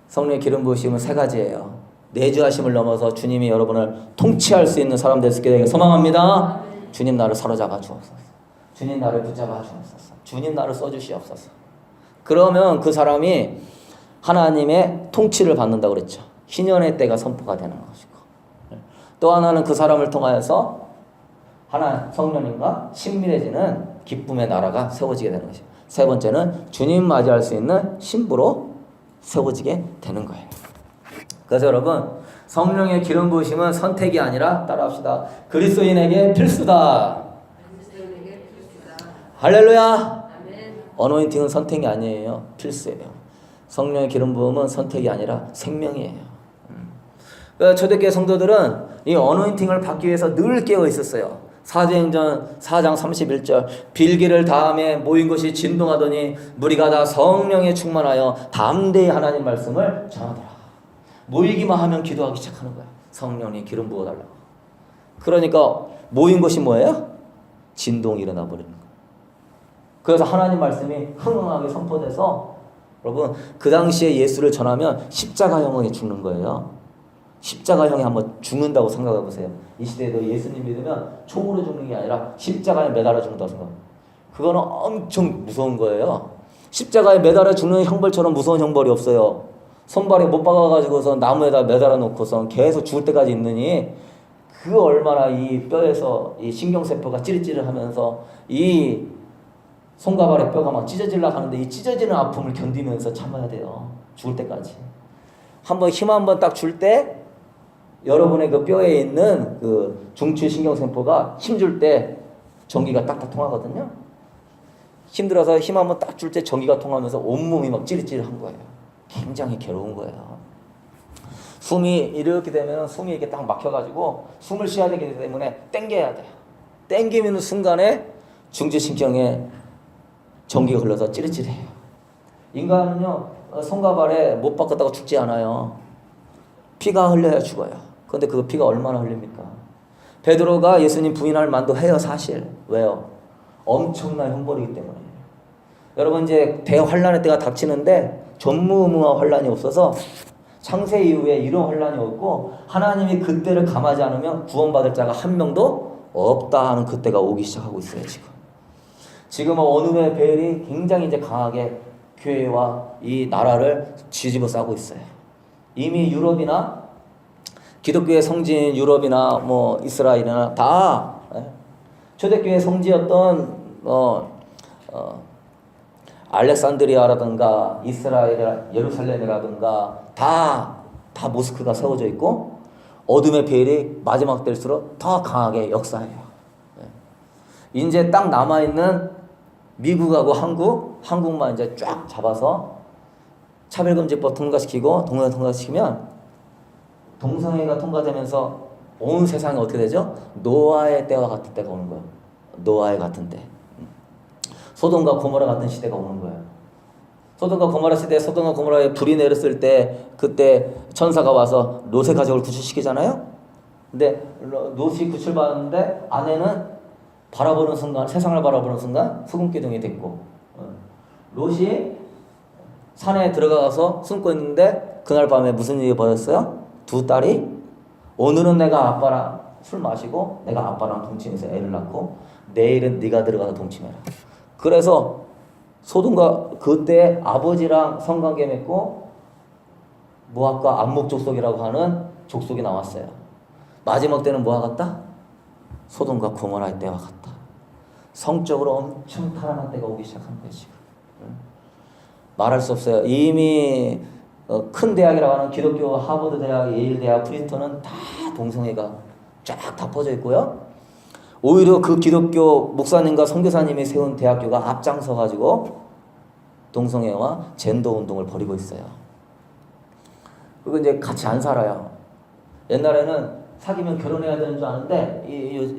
성령의 기름 부으심은 세 가지예요. 내주하심을 넘어서 주님이 여러분을 통치할 수 있는 사람 될 수 있게 되길 소망합니다. 주님 나를 사로잡아 주옵소서. 주님 나를 붙잡아 주옵소서. 주님 나를 써주시옵소서. 그러면 그 사람이 하나님의 통치를 받는다고 그랬죠. 희년의 때가 선포가 되는 것이고, 또 하나는 그 사람을 통하여서 하나 성령님과 친밀해지는 기쁨의 나라가 세워지게 되는 것이고, 세 번째는 주님 맞이할 수 있는 신부로 세워지게 되는 거예요. 그래서 여러분, 성령의 기름 부으심은 선택이 아니라, 따라합시다, 그리스도인에게 필수다. 할렐루야. 어노인팅은 선택이 아니에요. 필수예요. 성령의 기름 부음은 선택이 아니라 생명이에요. 그러니까 초대교회 성도들은 이 어노인팅을 받기 위해서 늘 깨어 있었어요. 사도행전 4장 31절, 빌기를 다음에 모인 것이 진동하더니 무리가 다 성령에 충만하여 담대히 하나님 말씀을 전하더라. 모이기만 하면 기도하기 시작하는 거야. 성령이 기름 부어달라고. 그러니까 모인 것이 뭐예요? 진동이 일어나 버리는 거예요. 그래서 하나님 말씀이 흥흥하게 선포돼서, 여러분 그 당시에 예수를 전하면 십자가형에 죽는 거예요. 십자가형에 한번 죽는다고 생각해 보세요. 이 시대에도 예수님 믿으면 총으로 죽는 게 아니라 십자가에 매달아 죽는다고 생각해요. 그거는 엄청 무서운 거예요. 십자가에 매달아 죽는 형벌처럼 무서운 형벌이 없어요. 손발에 못 박아가지고서 나무에다 매달아 놓고서 계속 죽을 때까지 있느니, 그 얼마나 이 뼈에서 이 신경세포가 찌릿찌릿하면서 이 손과 발의 뼈가 막 찢어지려고 하는데 이 찢어지는 아픔을 견디면서 참아야 돼요. 죽을 때까지. 한번 힘 한번 딱 줄 때 여러분의 그 뼈에 있는 그 중추 신경세포가 힘줄 때 전기가 딱딱 통하거든요. 힘들어서 힘 한번 딱 줄 때 전기가 통하면서 온몸이 막 찌릿찌릿한 거예요. 굉장히 괴로운 거예요. 숨이 이렇게 되면 숨이 이렇게 딱 막혀가지고 숨을 쉬어야 되기 때문에 당겨야 돼요. 당기는 순간에 중추신경에 전기가 흘러서 찌릿찌릿해요. 인간은요, 손과 발에 못 바꿨다고 죽지 않아요. 피가 흘려야 죽어요. 그런데 그 피가 얼마나 흘립니까? 베드로가 예수님 부인할 만도 해요, 사실. 왜요? 엄청난 형벌이기 때문에. 여러분, 이제 대환란의 때가 닥치는데 전무후무한 환란이 없어서, 창세 이후에 이런 환란이 없고 하나님이 그때를 감하지 않으면 구원받을 자가 한 명도 없다 하는 그때가 오기 시작하고 있어요. 지금은 어둠의 베일이 굉장히 이제 강하게 교회와 이 나라를 뒤집어 싸고 있어요. 이미 유럽이나 기독교의 성지인 유럽이나 뭐 이스라엘이나 다 초대교회 성지였던 알렉산드리아라든가 이스라엘, 예루살렘이라든가 다 모스크가 세워져 있고, 어둠의 베일이 마지막 때일수록 더 강하게 역사해요. 이제 딱 남아있는 미국하고 한국만 이제 쫙 잡아서 차별금지법 통과시키고 동성애 통과시키면 동성애가 통과되면서 온 세상이 어떻게 되죠? 노아의 때와 같은 때가 오는 거예요. 노아의 같은 때. 소돔과 고모라 같은 시대가 오는 거예요. 소돔과 고모라 시대에 소돔과 고모라에 불이 내렸을 때 그때 천사가 와서 롯의 가족을 구출시키잖아요. 근데 롯이 구출받았는데 아내는 바라보는 순간, 세상을 바라보는 순간 수금기둥이 됐고, 롯이 산에 들어가서 숨고 있는데 그날 밤에 무슨 일이 벌어졌어요? 두 딸이 오늘은 내가 아빠랑 술 마시고 내가 아빠랑 동침해서 애를 낳고 내일은 네가 들어가서 동침해라. 그래서 소돔과 그때 아버지랑 성관계 맺고 모압과 안목 족속이라고 하는 족속이 나왔어요. 마지막 때는 뭐와 같다? 소돔과 고모라의 때와 같다. 성적으로 엄청 탈환한 때가 오기 시작한 거예요. 지금 말할 수 없어요. 이미 큰 대학이라고 하는 기독교 하버드 대학, 예일 대학, 프린스턴은 다 동성애가 쫙 다 퍼져 있고요. 오히려 그 기독교 목사님과 선교사님이 세운 대학교가 앞장서 가지고 동성애와 젠더 운동을 벌이고 있어요. 그리고 이제 같이 안 살아요. 옛날에는 사귀면 결혼해야 되는 줄 아는데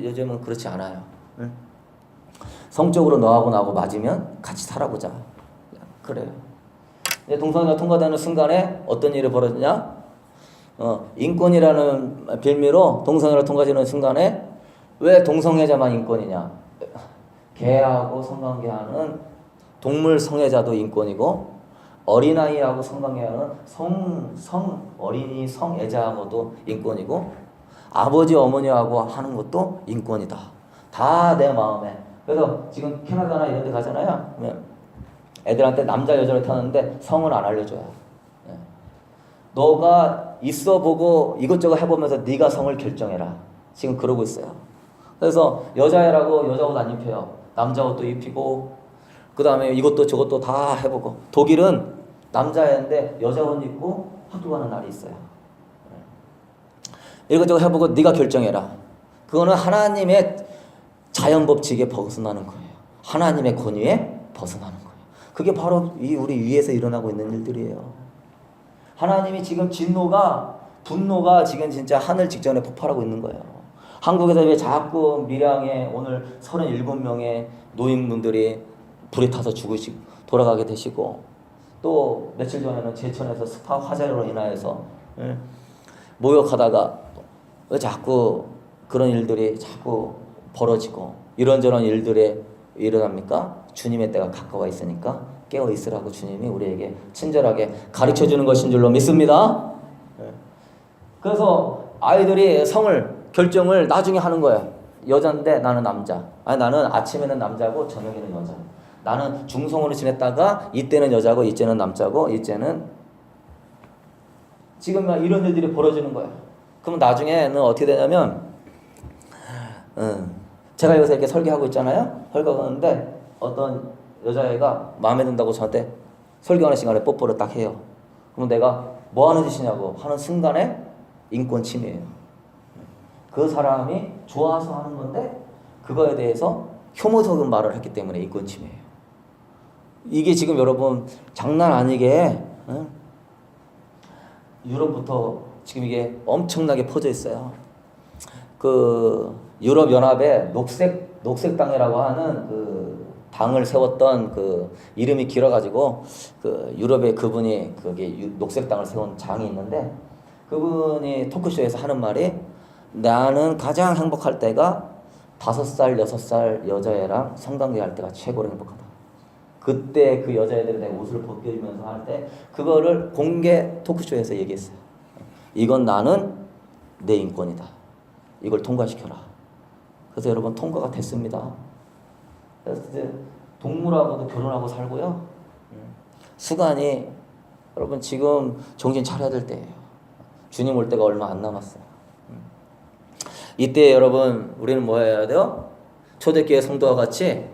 요즘은 그렇지 않아요. 응? 성적으로 너하고 나하고 맞으면 같이 살아보자. 그래요. 동성애가 통과되는 순간에 어떤 일이 벌어지냐? 인권이라는 빌미로 동성애를 통과되는 순간에 왜 동성애자만 인권이냐? 개하고 성관계하는 동물 성애자도 인권이고 어린아이하고 성관계하는 어린이 성애자하고도 인권이고 아버지 어머니하고 하는 것도 인권이다. 다 내 마음에. 그래서 지금 캐나다나 이런 데 가잖아요. 애들한테 남자 여자를 타는데 성을 안 알려줘요. 너가 있어보고 이것저것 해보면서 네가 성을 결정해라. 지금 그러고 있어요. 그래서 여자애라고 여자 옷 안 입혀요. 남자 옷도 입히고 그 다음에 이것도 저것도 다 해보고. 독일은 남자애인데 여자 옷 입고 학교 가는 날이 있어요. 이것저것 해보고 네가 결정해라. 그거는 하나님의 자연법칙에 벗어나는 거예요. 하나님의 권위에 벗어나는 거예요. 그게 바로 우리 위에서 일어나고 있는 일들이에요. 하나님이 지금 분노가 지금 진짜 하늘 직전에 폭발하고 있는 거예요. 한국에서 왜 자꾸 밀양에 오늘 37명의 노인분들이 불에 타서 돌아가게 되시고, 또 며칠 전에는 제천에서 스파 화재로 인하여서 모욕하다가 왜 자꾸 그런 일들이 자꾸 벌어지고 이런저런 일들에 일어납니까? 주님의 때가 가까워 있으니까 깨어 있으라고 주님이 우리에게 친절하게 가르쳐 주는 것인 줄로 믿습니다. 그래서 아이들이 결정을 나중에 하는 거예요. 여자인데 나는 남자. 나는 아침에는 남자고 저녁에는 여자. 나는 중성으로 지냈다가 이때는 여자고 이때는 남자고 이때는 지금 막 이런 일들이 벌어지는 거예요. 그럼 나중에는 어떻게 되냐면 제가 여기서 이렇게 설교하고 있잖아요. 설교하는데 어떤 여자애가 마음에 든다고 저한테 설교하는 시간에 뽀뽀를 딱 해요. 그럼 내가 뭐 하는 짓이냐고 하는 순간에 인권 침해예요. 그 사람이 좋아서 하는 건데 그거에 대해서 혐오적인 말을 했기 때문에 인권 침해예요. 이게 지금 여러분 장난 아니게 유럽부터 지금 이게 엄청나게 퍼져 있어요. 그 유럽 연합에 녹색당이라고 하는 그 당을 세웠던 그 이름이 길어가지고 그 유럽에 그분이 거기 녹색당을 세운 장이 있는데 그분이 토크쇼에서 하는 말이 나는 가장 행복할 때가 5살, 6살 여자애랑 성관계 할 때가 최고로 행복하다. 그때 그 여자애들이 내 옷을 벗겨주면서 할 때 그거를 공개 토크쇼에서 얘기했어요. 이건 나는 내 인권이다. 이걸 통과시켜라. 그래서 여러분 통과가 됐습니다. 그래서 이제 동물하고도 결혼하고 살고요. 수간이 여러분 지금 정신 차려야 될 때예요. 주님 올 때가 얼마 안 남았어요. 이때 여러분 우리는 뭐 해야 돼요? 초대교회 성도와 같이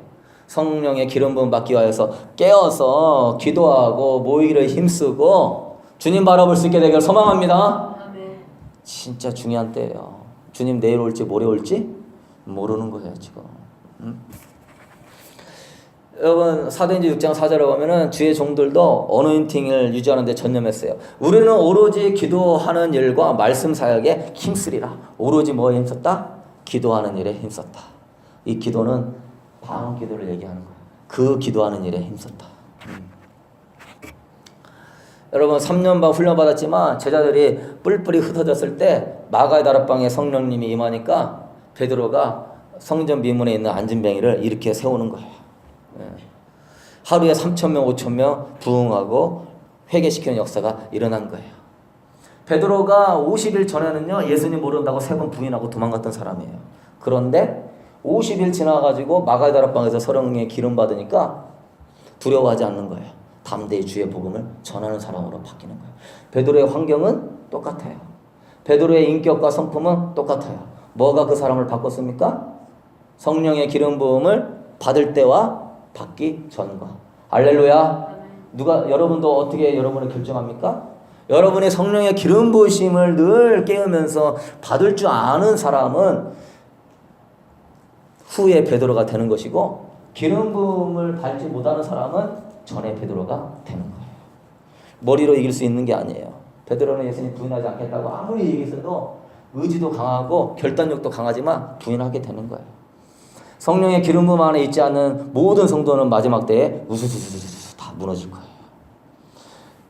성령의 기름 부음 받기 위해서 깨어서 기도하고 모이기를 힘쓰고 주님 바라볼 수 있게 되길 소망합니다. 아멘. 진짜 중요한 때예요. 주님 내일 올지 모레 올지 모르는 거예요 지금. 여러분 사도행전 6장 4절에 보면은 주의 종들도 어노인팅을 유지하는 데 전념했어요. 우리는 오로지 기도하는 일과 말씀 사역에 힘쓰리라. 오로지 뭐에 힘썼다? 기도하는 일에 힘썼다. 이 기도는 방언 기도를 얘기하는 거예요. 그 기도하는 일에 힘썼다. 여러분 3년 반 훈련 받았지만 제자들이 뿔뿔이 흩어졌을 때 마가의 다락방에 성령님이 임하니까 베드로가 성전 미문에 있는 안진뱅이를 이렇게 세우는 거예요. 하루에 3,000명 5,000명 부흥하고 회개시키는 역사가 일어난 거예요. 베드로가 50일 전에는요 예수님 모른다고 3번 부인하고 도망갔던 사람이에요. 그런데 50일 지나가지고 마가의 다락방에서 성령의 기름 받으니까 두려워하지 않는 거예요. 담대히 주의 복음을 전하는 사람으로 바뀌는 거예요. 베드로의 환경은 똑같아요. 베드로의 인격과 성품은 똑같아요. 뭐가 그 사람을 바꿨습니까? 성령의 기름 부음을 받을 때와 받기 전과. 할렐루야. 누가 여러분도 어떻게 여러분을 결정합니까? 여러분의 성령의 기름 부으심을 늘 깨우면서 받을 줄 아는 사람은 후에 베드로가 되는 것이고 기름 부음을 받지 못하는 사람은 전에 베드로가 되는 거예요. 머리로 이길 수 있는 게 아니에요. 베드로는 예수님 부인하지 않겠다고 아무리 얘기했어도 의지도 강하고 결단력도 강하지만 부인하게 되는 거예요. 성령의 기름 부음 안에 있지 않는 모든 성도는 마지막 때에 우수수수수수 다 무너질 거예요.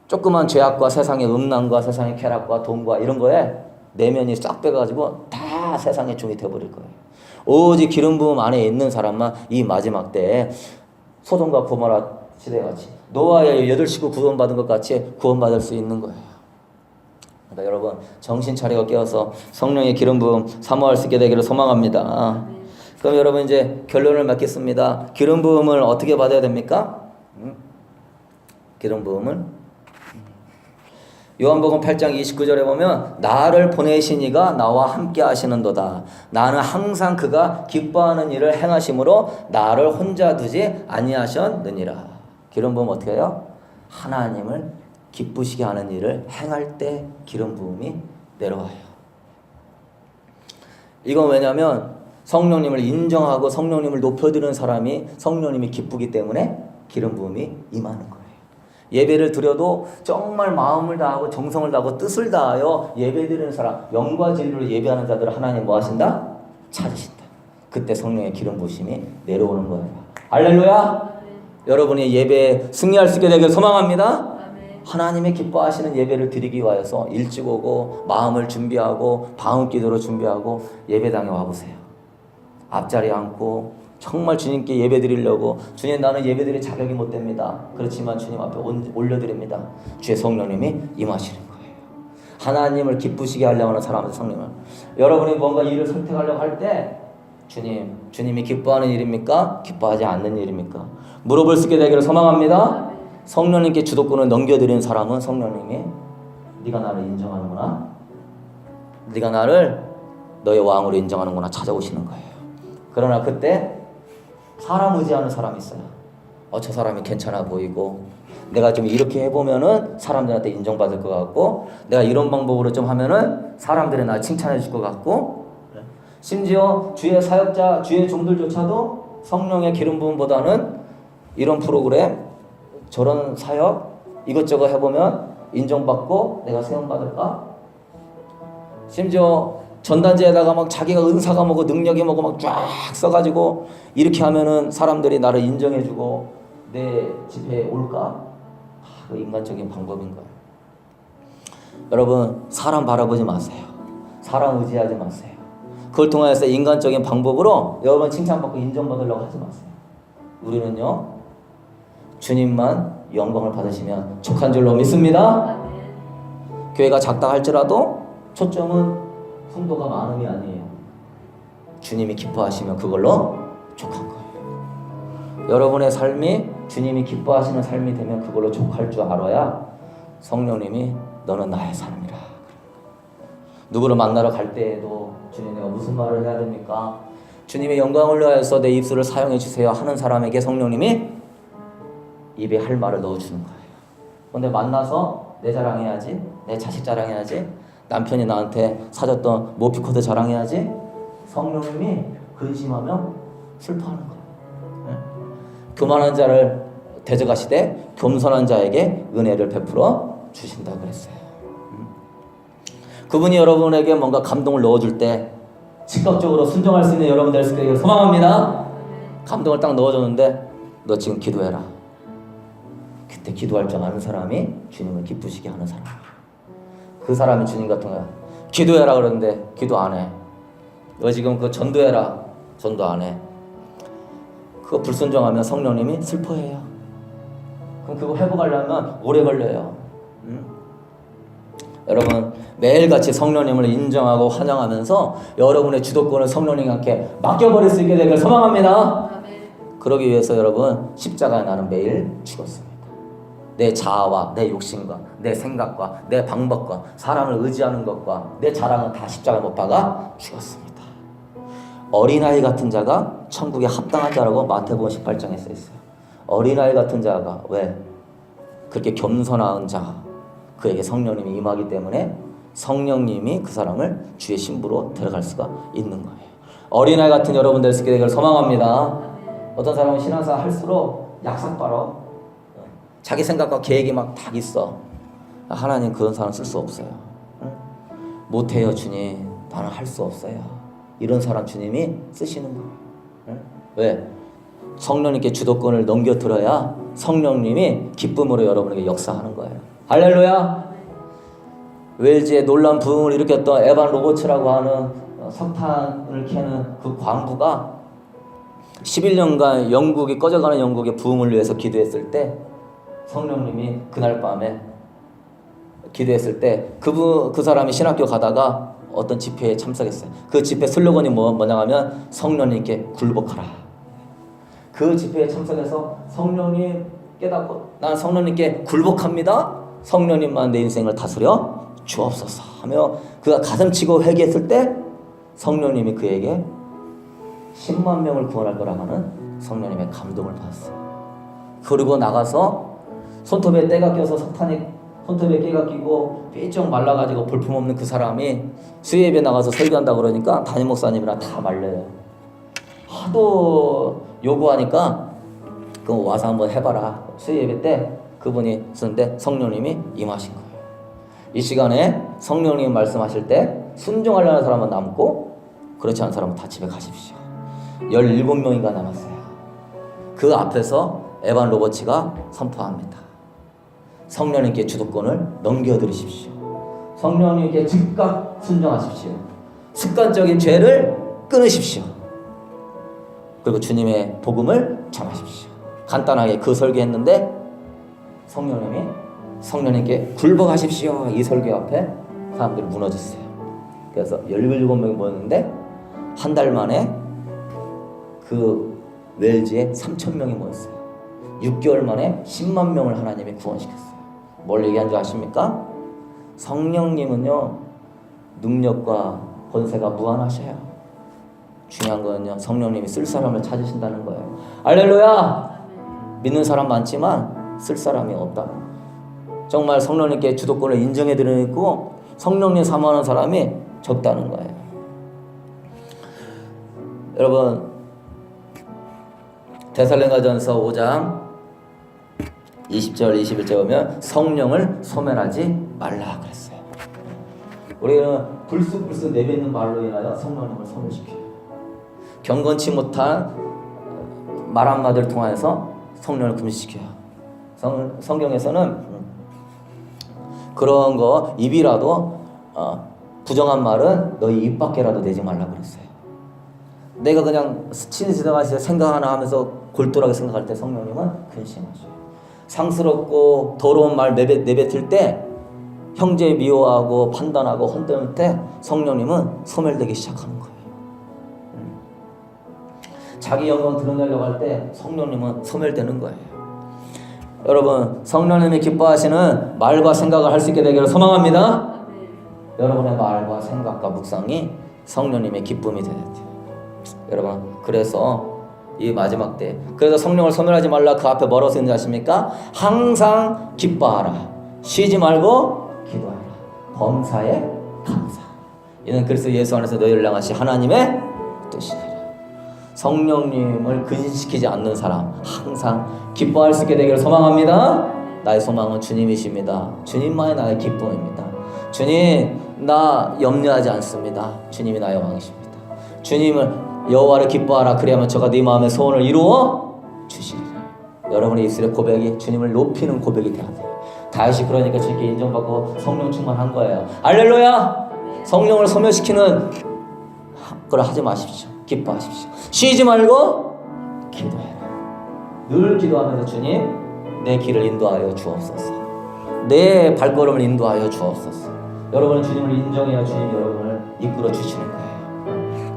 조그만 죄악과 세상의 음란과 세상의 쾌락과 돈과 이런 거에 내면이 싹 빼가지고 다 세상의 종이 되어버릴 거예요. 오직 기름 부음 안에 있는 사람만 이 마지막 때에 소돔과 고모라 시대같이 노아의 8식구 구원받은 것 같이 구원받을 수 있는 거예요. 그러니까 여러분 정신 차리고 깨어서 성령의 기름 부음 사모할 수 있게 되기를 소망합니다. 그럼 여러분 이제 결론을 맺겠습니다. 기름 부음을 어떻게 받아야 됩니까? 기름 부음을 요한복음 8장 29절에 보면 나를 보내신 이가 나와 함께 하시는도다. 나는 항상 그가 기뻐하는 일을 행하심으로 나를 혼자 두지 아니하셨느니라. 기름 부음 어떻게 해요? 하나님을 기쁘시게 하는 일을 행할 때 기름 부음이 내려와요. 이건 왜냐하면 성령님을 인정하고 성령님을 높여드리는 사람이 성령님이 기쁘기 때문에 기름 부음이 임하는 거예요. 예배를 드려도 정말 마음을 다하고 정성을 다하고 뜻을 다하여 예배드리는 사람, 영과 진리로 예배하는 자들을 하나님 뭐 하신다? 찾으신다. 그때 성령의 기름 부으심이 내려오는 거예요. 할렐루야. 여러분이 예배에 승리할 수 있게 되길 소망합니다. 하나님의 기뻐하시는 예배를 드리기 위해서 일찍 오고 마음을 준비하고 방언 기도로 준비하고 예배당에 와보세요. 앞자리에 앉고 정말 주님께 예배 드리려고 주님 나는 예배 드릴 자격이 못 됩니다. 그렇지만 주님 앞에 올려드립니다. 주의 성령님이 임하시는 거예요. 하나님을 기쁘시게 하려고 하는 사람은 성령을 여러분이 뭔가 일을 선택하려고 할 때 주님이 기뻐하는 일입니까? 기뻐하지 않는 일입니까? 물어볼 수 있게 되기를 소망합니다. 성령님께 주도권을 넘겨드리는 사람은 성령님이 네가 나를 인정하는구나, 네가 나를 너의 왕으로 인정하는구나 찾아오시는 거예요. 그러나 그때 사람 의지하는 사람이 있어요. 저 사람이 괜찮아 보이고 내가 좀 이렇게 해보면은 사람들한테 인정받을 것 같고 내가 이런 방법으로 좀 하면은 사람들이 나 칭찬해 줄 것 같고 심지어 주의 사역자, 주의 종들조차도 성령의 기름 부음보다는 이런 프로그램, 저런 사역 이것저것 해보면 인정받고 내가 세움받을까? 심지어 전단지에다가 막 자기가 은사가 뭐고 능력이 뭐고 막 쫙 써가지고 이렇게 하면은 사람들이 나를 인정해주고 내 집회에 올까? 그 인간적인 방법인 거예요. 여러분 사람 바라보지 마세요. 사람 의지하지 마세요. 그걸 통해서 인간적인 방법으로 여러분 칭찬받고 인정받으려고 하지 마세요. 우리는요 주님만 영광을 받으시면 족한 줄로 믿습니다. 교회가 작다 할지라도 초점은 성도가 많음이 아니에요. 주님이 기뻐하시면 그걸로 족한 거예요. 여러분의 삶이 주님이 기뻐하시는 삶이 되면 그걸로 족할 줄 알아야 성령님이 너는 나의 사람이라. 누구를 만나러 갈 때에도 주님 내가 무슨 말을 해야 됩니까? 주님의 영광을 위하여서 내 입술을 사용해 주세요 하는 사람에게 성령님이 입에 할 말을 넣어주는 거예요. 근데 만나서 내 자랑해야지, 내 자식 자랑해야지, 남편이 나한테 사줬던 모피코드 자랑해야지, 성령님이 근심하면 슬퍼하는 거예요. 교만한 자를 대적하시되 겸손한 자에게 은혜를 베풀어 주신다고 그랬어요. 그분이 여러분에게 뭔가 감동을 넣어줄 때 즉각적으로 순종할 수 있는 여러분 될 수 있기를 소망합니다. 감동을 딱 넣어줬는데 너 지금 기도해라. 그때 기도할 줄 아는 사람이 주님을 기쁘시게 하는 사람. 그 사람이 주님 같은 거야. 기도해라 그러는데 기도 안 해. 너 지금 그 전도해라. 전도 안 해. 그거 불순종하면 성령님이 슬퍼해요. 그럼 그거 회복하려면 오래 걸려요. 여러분 매일같이 성령님을 인정하고 환영하면서 여러분의 주도권을 성령님께 맡겨버릴 수 있게 되길 소망합니다. 그러기 위해서 여러분 십자가에 나는 매일 죽었습니다. 내 자아와 내 욕심과 내 생각과 내 방법과 사람을 의지하는 것과 내 자랑은 다 십자가 못 박아 죽었습니다. 어린아이 같은 자가 천국에 합당한 자라고 마태복음 18장에 써 있어요. 어린아이 같은 자가 왜? 그렇게 겸손한 자, 그에게 성령님이 임하기 때문에 성령님이 그 사람을 주의 신부로 데려갈 수가 있는 거예요. 어린아이 같은 여러분 될 수 있게 되기를 소망합니다. 어떤 사람은 신앙생활 할수록 약삭바로 자기 생각과 계획이 막 다 있어. 하나님 그런 사람 쓸 수 없어요. 못해요 주님, 나는 할 수 없어요. 이런 사람 주님이 쓰시는 거예요. 왜? 성령님께 주도권을 넘겨들어야 성령님이 기쁨으로 여러분에게 역사하는 거예요. 할렐루야. 웨일즈에 놀라운 부흥을 일으켰던 에반 로버츠라고 하는 석탄을 캐는 그 광부가 11년간 영국이 꺼져가는 영국의 부흥을 위해서 기도했을 때 성령님이 그날 밤에 기도했을 때 그 사람이 신학교 가다가 어떤 집회에 참석했어요. 그 집회 슬로건이 뭐냐 하면 성령님께 굴복하라. 그 집회에 참석해서 성령님 깨닫고 난 성령님께 굴복합니다. 성령님만 내 인생을 다스려 주옵소서 하며 그가 가슴치고 회개했을 때 성령님이 그에게 10만 명을 구원할 거라 하는 성령님의 감동을 받았어요. 그리고 나가서 손톱에 때가 껴서 석탄이 손톱에 깨가 끼고 삐쩍 말라가지고 볼품없는 그 사람이 수예배 나가서 설교한다 그러니까 담임 목사님이랑 다 말려요. 하도 요구하니까 그럼 와서 한번 해봐라. 수예배 때 그분이 쓰는데 성령님이 임하신 거예요. 이 시간에 성령님 말씀하실 때 순종하려는 사람은 남고 그렇지 않은 사람은 다 집에 가십시오. 17명이가 남았어요. 그 앞에서 에반 로버츠가 선포합니다. 성령님께 주도권을 넘겨드리십시오. 성령님께 즉각 순종하십시오. 습관적인 죄를 끊으십시오. 그리고 주님의 복음을 전하십시오. 간단하게 그 설교했는데 성령님께 굴복하십시오. 이 설교 앞에 사람들이 무너졌어요. 그래서 17명이 모였는데 한 달 만에 그 웰즈에 3,000명이 모였어요. 6개월 만에 10만 명을 하나님이 구원시켰어요. 뭘 얘기한 줄 아십니까? 성령님은요 능력과 권세가 무한하셔요. 중요한 거는요 성령님이 쓸 사람을 찾으신다는 거예요. 할렐루야. 믿는 사람 많지만 쓸 사람이 없다. 정말 성령님께 주도권을 인정해 드리고 성령님 사모하는 사람이 적다는 거예요. 여러분 데살로니가전서 5장 20절 21절 보면 성령을 소멸하지 말라 그랬어요. 우리는 불쑥불쑥 내뱉는 말로 인하여 성령님을 소멸시켜요. 경건치 못한 말 한마디를 통하여서 성령을 금지시켜요. 성경에서는 그런 거 입이라도 부정한 말은 너희 입 밖에라도 내지 말라 그랬어요. 내가 그냥 스치는 지나가서 생각 하나 하면서 골똘하게 생각할 때 성령님은 근심하셔요. 상스럽고 더러운 말 내뱉을 때 형제 미워하고 판단하고 혼돈할 때 성령님은 소멸되기 시작하는 거예요. 자기 영광 드러내려고 할 때 성령님은 소멸되는 거예요. 여러분 성령님이 기뻐하시는 말과 생각을 할 수 있게 되기를 소망합니다. 여러분의 말과 생각과 묵상이 성령님의 기쁨이 되어야 돼요. 여러분 그래서 이 마지막 때 그래서 성령을 소멸하지 말라 그 앞에 뭐라고 쓰는지 아십니까? 항상 기뻐하라 쉬지 말고 기도하라 범사에 감사. 이는 그리스도 예수 안에서 너희를 향하신 하나님의 뜻이니라. 성령님을 근심시키지 않는 사람 항상 기뻐할 수 있게 되기를 소망합니다. 나의 소망은 주님이십니다. 주님만이 나의 기쁨입니다. 주님, 나 염려하지 않습니다. 주님이 나의 왕이십니다. 주님을 여호와를 기뻐하라. 그리하면 저가 네 마음의 소원을 이루어 주시리라. 여러분의 입술의 고백이 주님을 높이는 고백이 되어야 돼요. 다윗이 그러니까 저렇게 인정받고 성령 충만한 거예요. 알렐루야! 성령을 소멸시키는 걸 하지 마십시오. 기뻐하십시오. 쉬지 말고 기도해라. 늘 기도하면서 주님, 내 길을 인도하여 주옵소서. 내 발걸음을 인도하여 주옵소서. 여러분은 주님을 인정해야 주님이 여러분을 이끌어 주시는 거예요.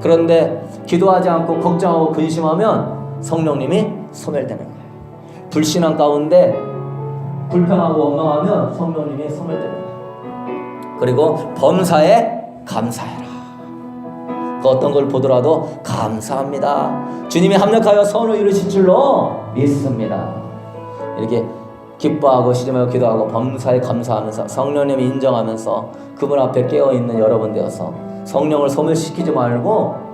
그런데 기도하지 않고 걱정하고 근심하면 성령님이 소멸되는 거예요. 불신앙 가운데 불평하고 원망하면 성령님이 소멸되는 거예요. 그리고 범사에 감사해라. 그 어떤 걸 보더라도 감사합니다. 주님이 합력하여 선을 이루실 줄로 믿습니다. 이렇게 기뻐하고 쉬지 말고 기도하고 범사에 감사하면서 성령님 인정하면서 그분 앞에 깨어있는 여러분 되어서 성령을 소멸시키지 말고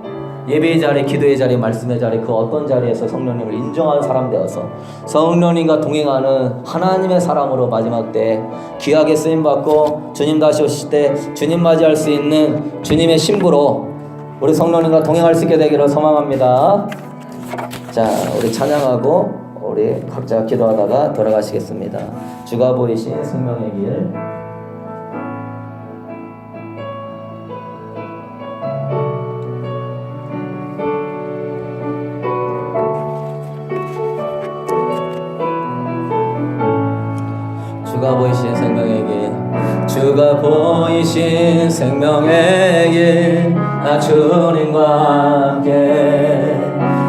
예배의 자리, 기도의 자리, 말씀의 자리 그 어떤 자리에서 성령님을 인정하는 사람 되어서 성령님과 동행하는 하나님의 사람으로 마지막 때 귀하게 쓰임받고 주님 다시 오실 때 주님 맞이할 수 있는 주님의 신부로 우리 성령님과 동행할 수 있게 되기를 소망합니다. 자, 우리 찬양하고 우리 각자 기도하다가 돌아가시겠습니다. 주가 보이신 생명의 길. 주가 보이신 생명의 길, 주가 보이신 생명의 길, 나 주님과 함께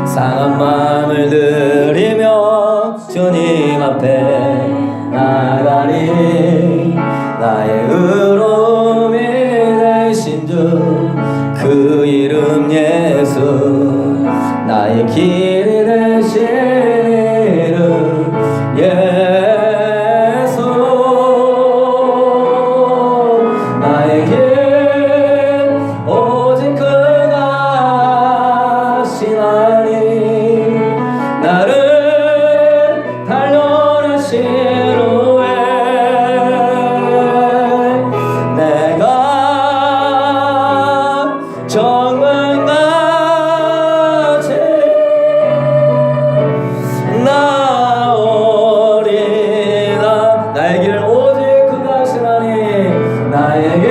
상한 마음을 들이며 주님 앞에 나가리. 나의 의로움이 되신 주 그 이름 예수, 나의 길이 되신 이름 예수. 나의 길 오직 그가 하시나니 나를 단련하신 후에 내가 정말같이 나오리라. 나의 길 오직 그가 하시나니 나의 길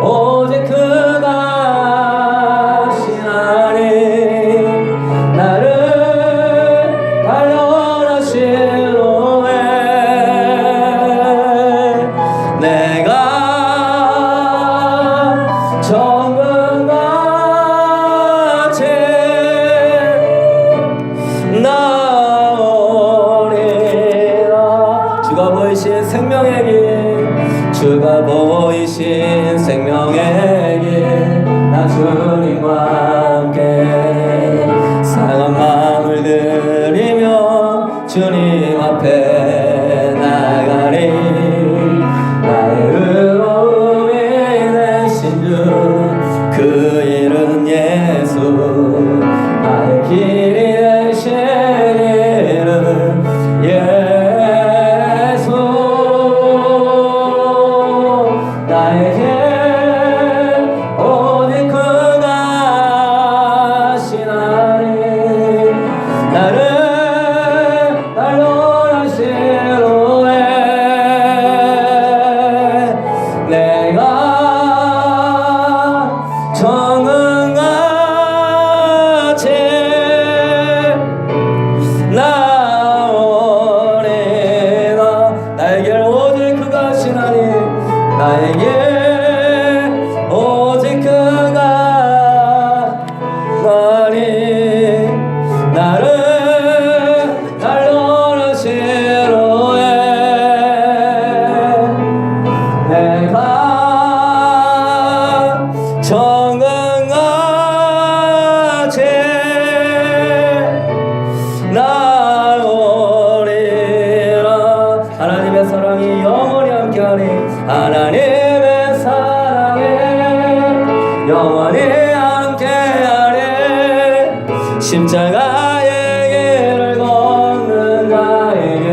오직 그가 하시나니 나를 단련하신 후에 내가 정금같이 나오리라. 주가 보이신 생명의 길, 주가 보이신 생명의 길, 나 주님과 함께 상한 마음을 들이며 주님 앞에 나가리. 나의 의로움이 되신 주 그 이름 예수, 나의 길이 되신 이름 예수. 나의 길 오직 그가 하시나니 나를 단련하신 후에 내가 정금같이 나오리라. 나의 길 오직 그가 하시나니 나의 길 오직 그가 하니 나를 단련하신 후에 내가 정금같이 나오리라. 하나님의 사랑이 영원히 함께하니 하나님의 사랑이 영원히 함께하리. 십자가의 길을 걷는 자에게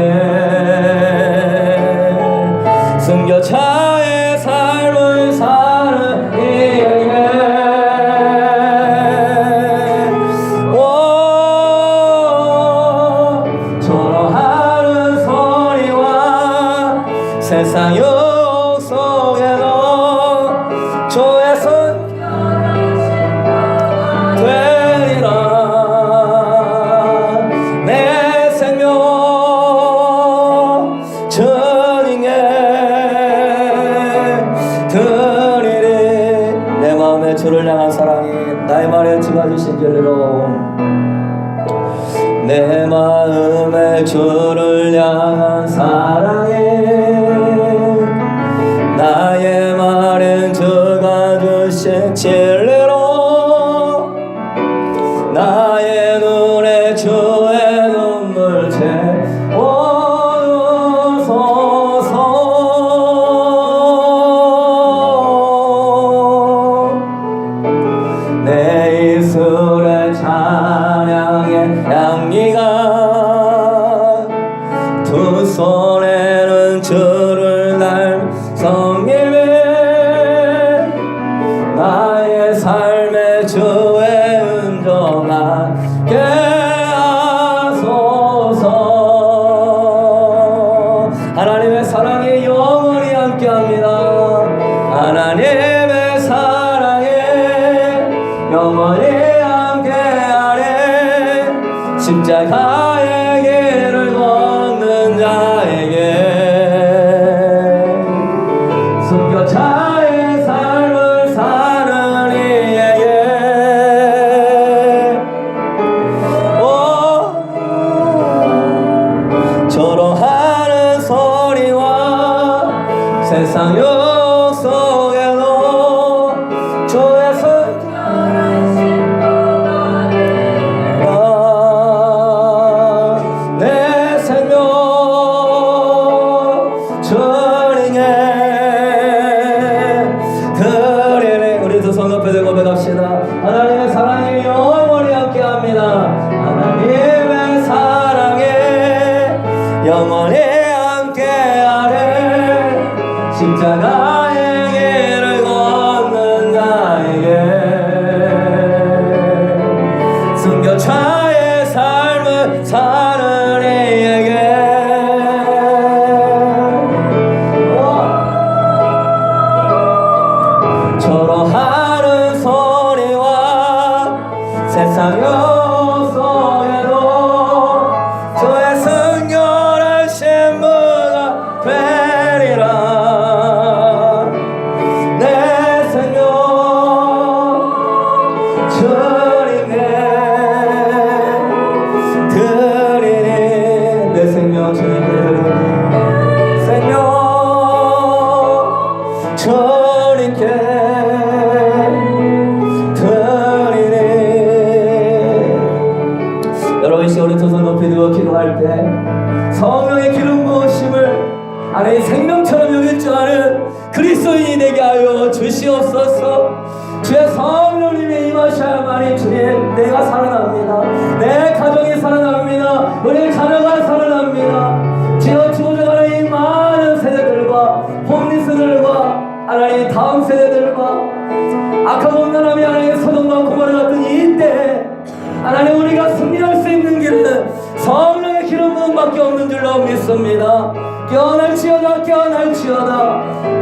순교자의 삶을 사는 이에게 절호하는 소리와 세상 유혹 속에도 주의 손 되리라. 내 생명 주님께 드리리. 내 마음에 주를 향한 사랑이 나의 말에 찍어주신 길로 내 마음에 주를 향한 사랑이 나의 말은 주가 주신 진리로 나의 눈에 주의 눈물 채워주소서. 내 입술의 찬양의 향기가 두 손에는 주를 닮은 성님이 나의 삶의 주의 은총 함께 하소서. 하나님의 사랑이 영원히 함께합니다. 하나님의 사랑이 영원히 함께하네. 십자가의 길을 걷는 자에게 순교자의 삶을 사는 이에게 절호하는 소리와 세상 욕 속에도 주의 내 생명 주님께 드리리. 우리 두 손 높이 들고 고백합시다. 하나님의 사랑이 영원히 함께합니다. 하나님의 사랑이 영원히 함께하네. 십자가의 길을 걷는 자에게 순교자의 삶을 사는 이에게 절호하는 소리와 세상 욕 속에도 주의 순결한 신부가 되리라. 내 생명 주님께 드리리. 내 생명 주님께 드리리. 생명 주님께 드리리. 여러분, 이 시간 우리 두 손 높이 들고 기도할 때 성령의 기름 부으심을 아내 생명처럼 여길 줄 아는 그리스도인이 되게 하여 주시옵소서. 주의 성령님이 임하셔야만이 주님 내가 살아납니다. 내 가정이 살아납니다. 우리 자녀가 살아납니다. 지어 죽어가는 이 많은 세대들과 홈리스들과 하나님 다음 세대들과 악한 온난함이 하나님 소돔과 고모라 같은 이때 하나님 우리가 승리할 수 있는 길은 성령의 기름 부음밖에 없는 줄로 믿습니다. 깨어날지어다 깨어날지어다.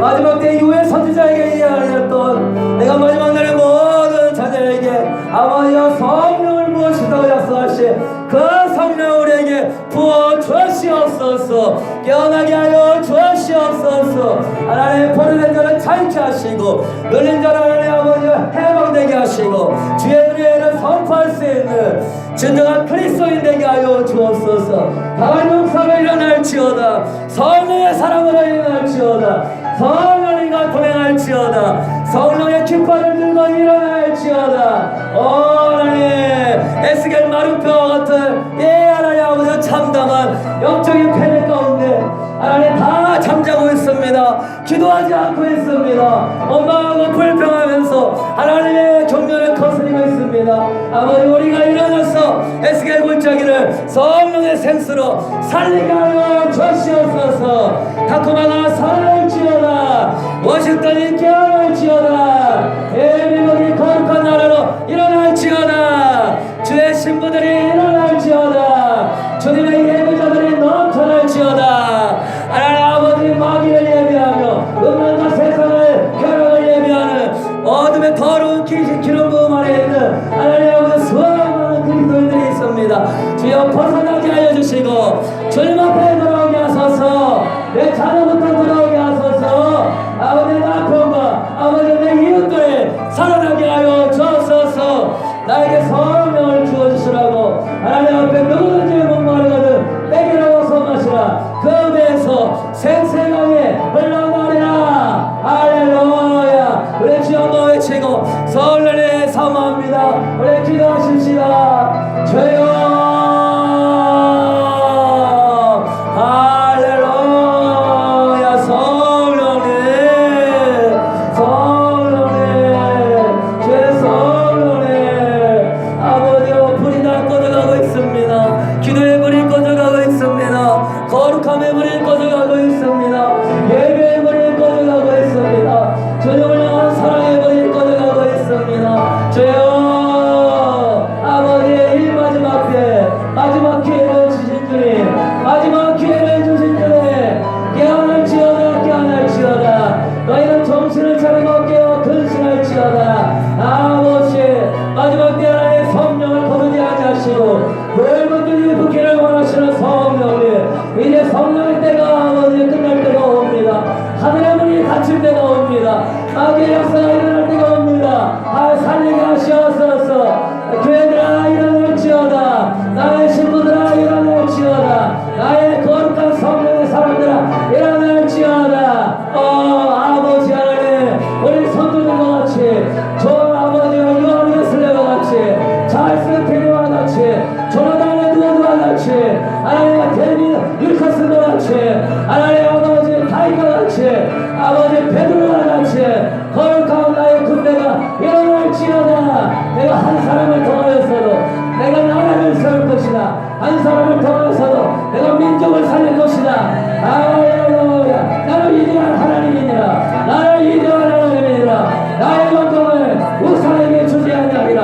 마지막 때 이후에 선지자에게 이야기했던 내가 마지막 날의 모든 자녀에게 아버지와 성령을 부어주시다고 약속하신 그 성령 우리에게 부어주시옵소서. 깨어나게 하여 주시옵소서. 하나님 포로된 자를 자유케 하시고 눌린 자를 하나님 아버지 해방되게 하시고 주의 은혜를 선포할 수 있는 진정한 그리스도인 되게 하여 주옵소서. 강한 역사가 일어날지어다. 성령의 사랑으로 일어날지어다. 성령님과 동행할지어다. 성령의 깃발을 들고 일어날지어다. 하나님 에스겔 마루뼈와 같은 하나님 아버지 참담한 영적인 패배 가운데 하나님 다 잠자고 있습니다. 기도하지 않고 있습니다. 원망하고 불평하면서 하나님의 경륜을 거스리고 있습니다. 아버지 우리가 일어나서 에스겔 골짜기를 성령의 생수로 살리게 하여 주시옵소서. 타코마가 살아날지어다. 워싱턴이 깨어날지어다. 미국이 거룩한 나라로 일어날지어다. 주의 신부들이 일어날지어다. 주님의 예배자들이 넘쳐날지어다. 하나님 아버지 마귀를 예배하며 음란과 세상을 벼락을 예배하는 어둠의 더러운 기름 부음 아래 있는 하나님 아버지 수많은 그리스도인들이 있습니다. 주여 벗어나게 하여 주시고 주님 앞에 돌아오게 하소서. 내 자녀부터 돌아오게 하소서. 아버지 남편과 아버지 내 이웃들이 살아나게 하여 주옵소서. 나에게 성령을 주어주시라고 하나님 앞에 누구든지 목마르거든 내게로 와서 마시라. 그 배에서 생생하게 흘러나리라. 할렐루야. 우리 주여 한번 외치고 성령을 사모합니다. 우리 기도하십시다. 주여 할렐루야. 성령님 주의 성령님 아버지여 불이 날 꺼져가고 있습니다. 기도의 불이 꺼져가고 있습니다. 거룩함의 불이 꺼져가고 있습니다. 예배의 불이 꺼져가고 있습니다. 주님을 향한 사랑의 불이 꺼져가고 있습니다. 주여 아버지의 이 마지막 때 마지막 기회를 주신 주님, 마지막 기회를 주신 주님, 깨어날지어다 깨어날지어다. 너희는 정신을 차리고 깨어 근신할지어다. 아버지 마지막 때 하나의 성령을 거두지 아니하시고 불붙들이 붙기를 원하시는 성령님, 이제 성령의 때가 아버지 끝날 때가 옵니다. 하늘의 문이 닫힐 때가 옵니다. 악의 역사가 일어날 때가 옵니다. 살리게 하시옵소서. 교회들아 일어날지어다. 나의 신부들아 일어날지어다. 나의 거룩한 성령의 사람들아 일어날지어다. 아버지 하나님 우리 선두들과 같이 저 아버지와 요한 웨슬레와 같이 찰스 피리와 같이 조나단 에드워드와 같이 하나님 데이비드 윌커슨과 같이 하나님 아버지 다이가 같이 아버지 베드로와 같이 거룩한 나의 군대가 일어날지어다. 내가 한 사람을 통하여서도 내가 나라를 세울 것이다. 한 사람을 통하여서도 내가 민족을 살릴 것이다. 할렐루야. 나는 위대한 하나님이니라. 나는 위대한 하나님이니라. 나의 영광을 우상에게 주지 아니하리라.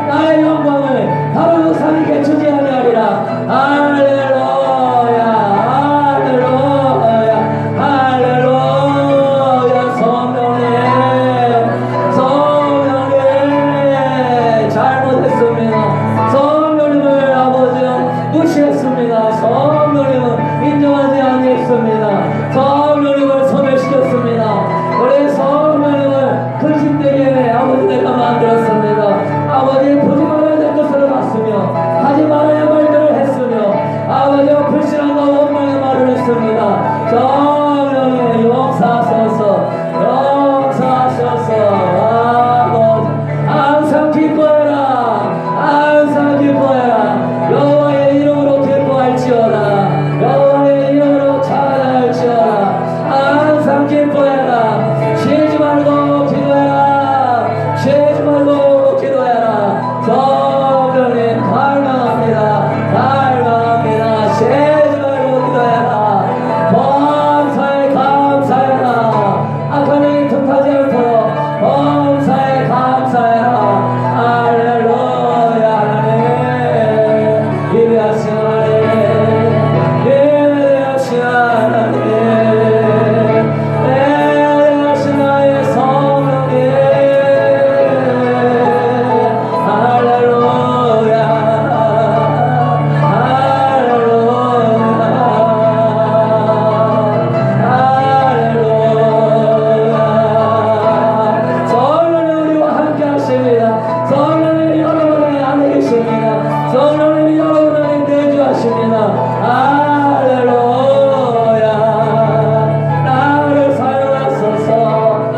나의 영광을 다른 우상에게 주지 아니하리라. 할렐루야. 할렐루야. 할렐루야. 성령님 잘못했습니다. 성령님을 아버지는 무시했습니다. 성령님은 인정하지 아니했습니다. 성령님을 소멸시켰습니다. 우리 성령님을 근심되게 아버지 내가 만들었습니다. 아버지 보지 말아야 될 것을 봤으며 하지 말아야 말들을 했으며 아버지와 불신함과 원망의 말을 했습니다. 성령님 용서하소서. 용서하소서. 아버지 항상 기뻐해라. 항상 기뻐해라. 여호와의 이름으로 기뻐할지어다. 여호와의 이름으로 찬양할지어다. 항상 기뻐해라. 쉬지 말고 기도해라. 쉬지 말고 기도해라. 성령님 갈망합니다. 갈망합니다. 쉬지 말고 기도해라. 범사에 감사해라. 악한 영이 틈타지 않도록 범사에 감사해라. 할렐루야. 하나님 예배하신 하나님, 예배하신 하나님, 예배하신 나의 성령님. 할렐루야. 할렐루야. 성령님 우리와 함께 하십니다. 성령님 여러분의 안에 계십니다. 성령님 여러분 안에 내주하십니다. 할렐루야. 나를 사용하소서.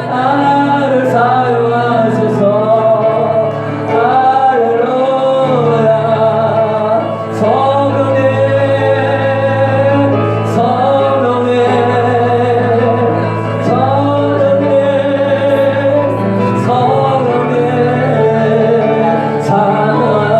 나를 사용하소서. 할렐루야. 성령님 성령님 성령님 성령님 사모하소서.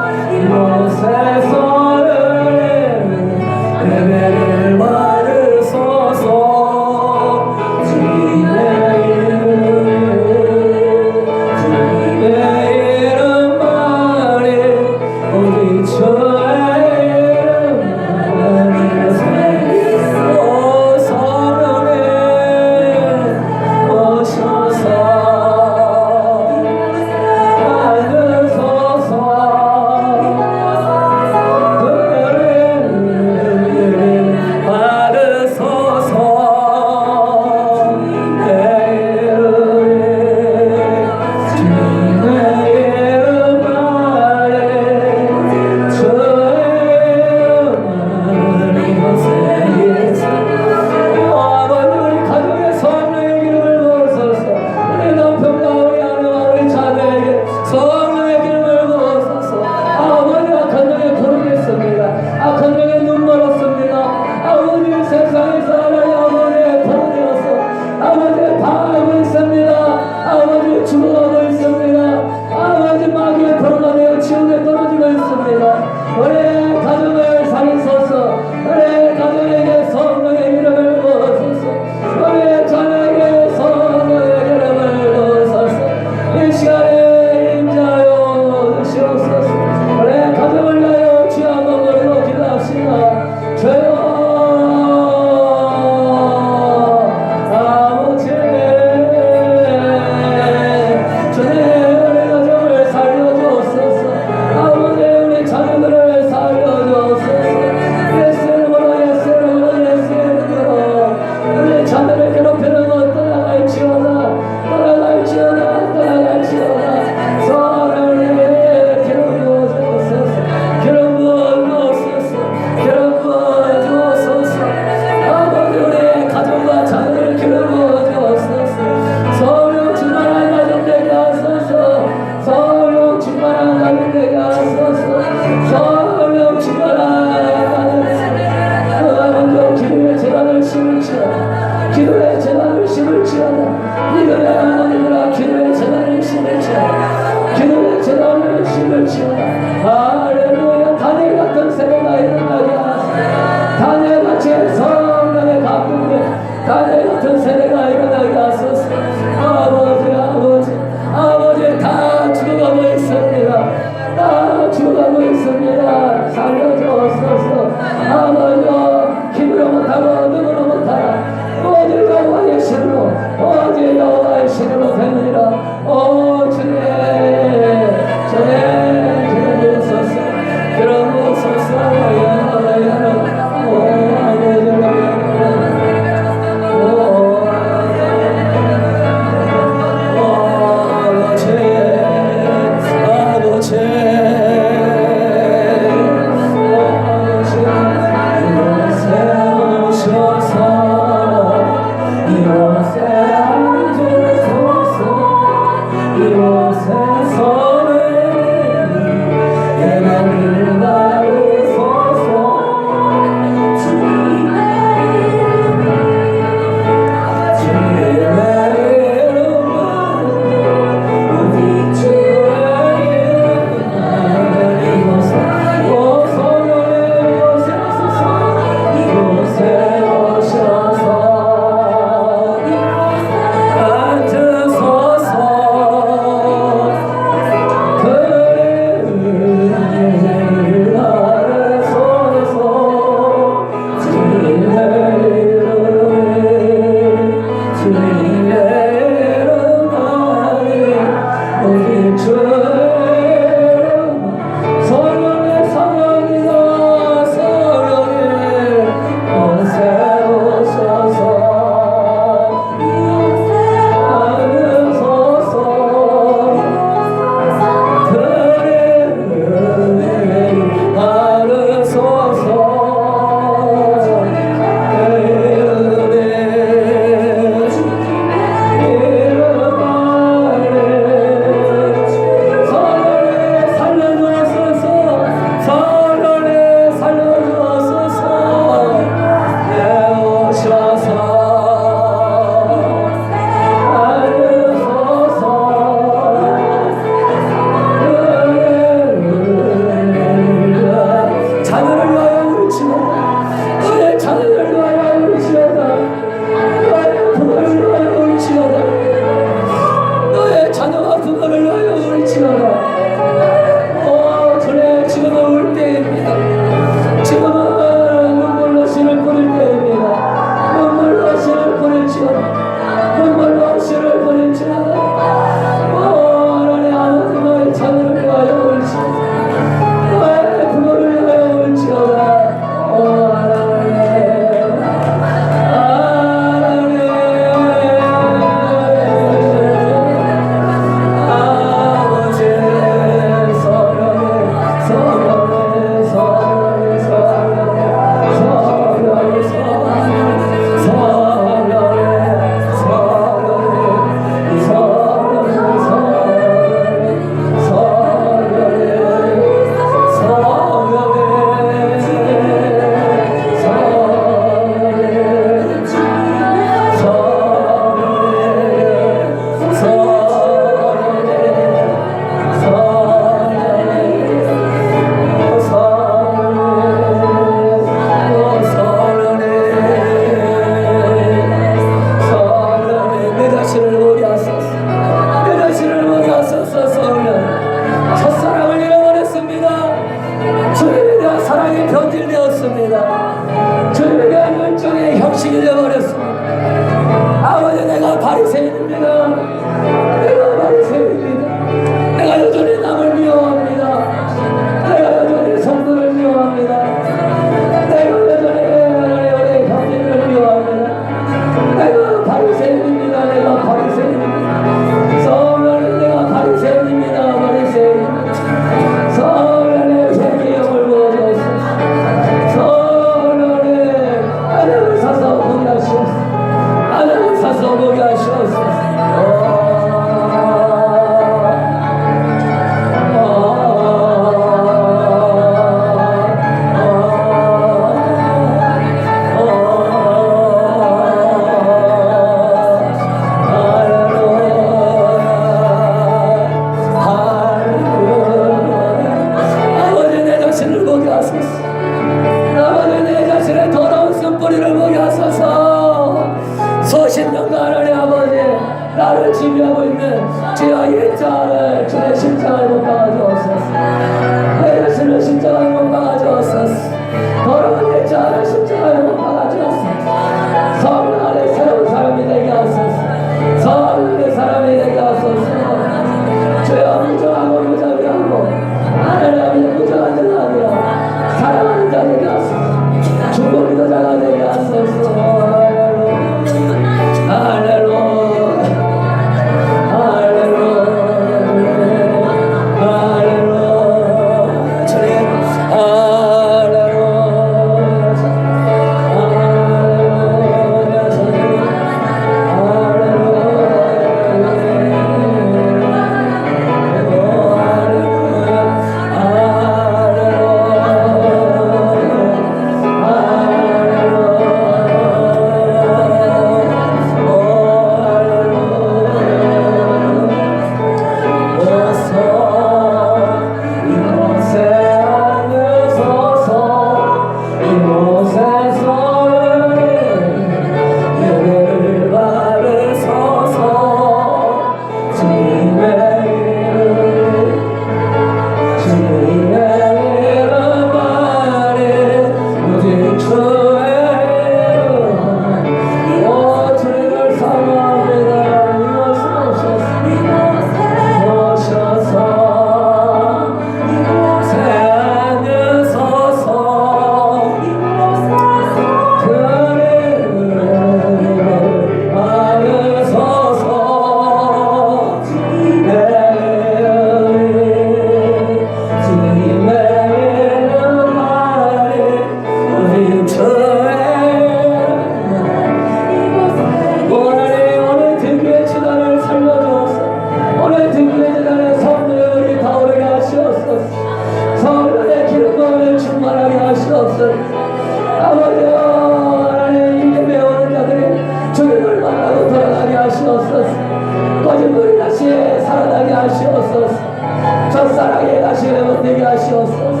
첫사랑에 다시 회복되게 하시옵소서.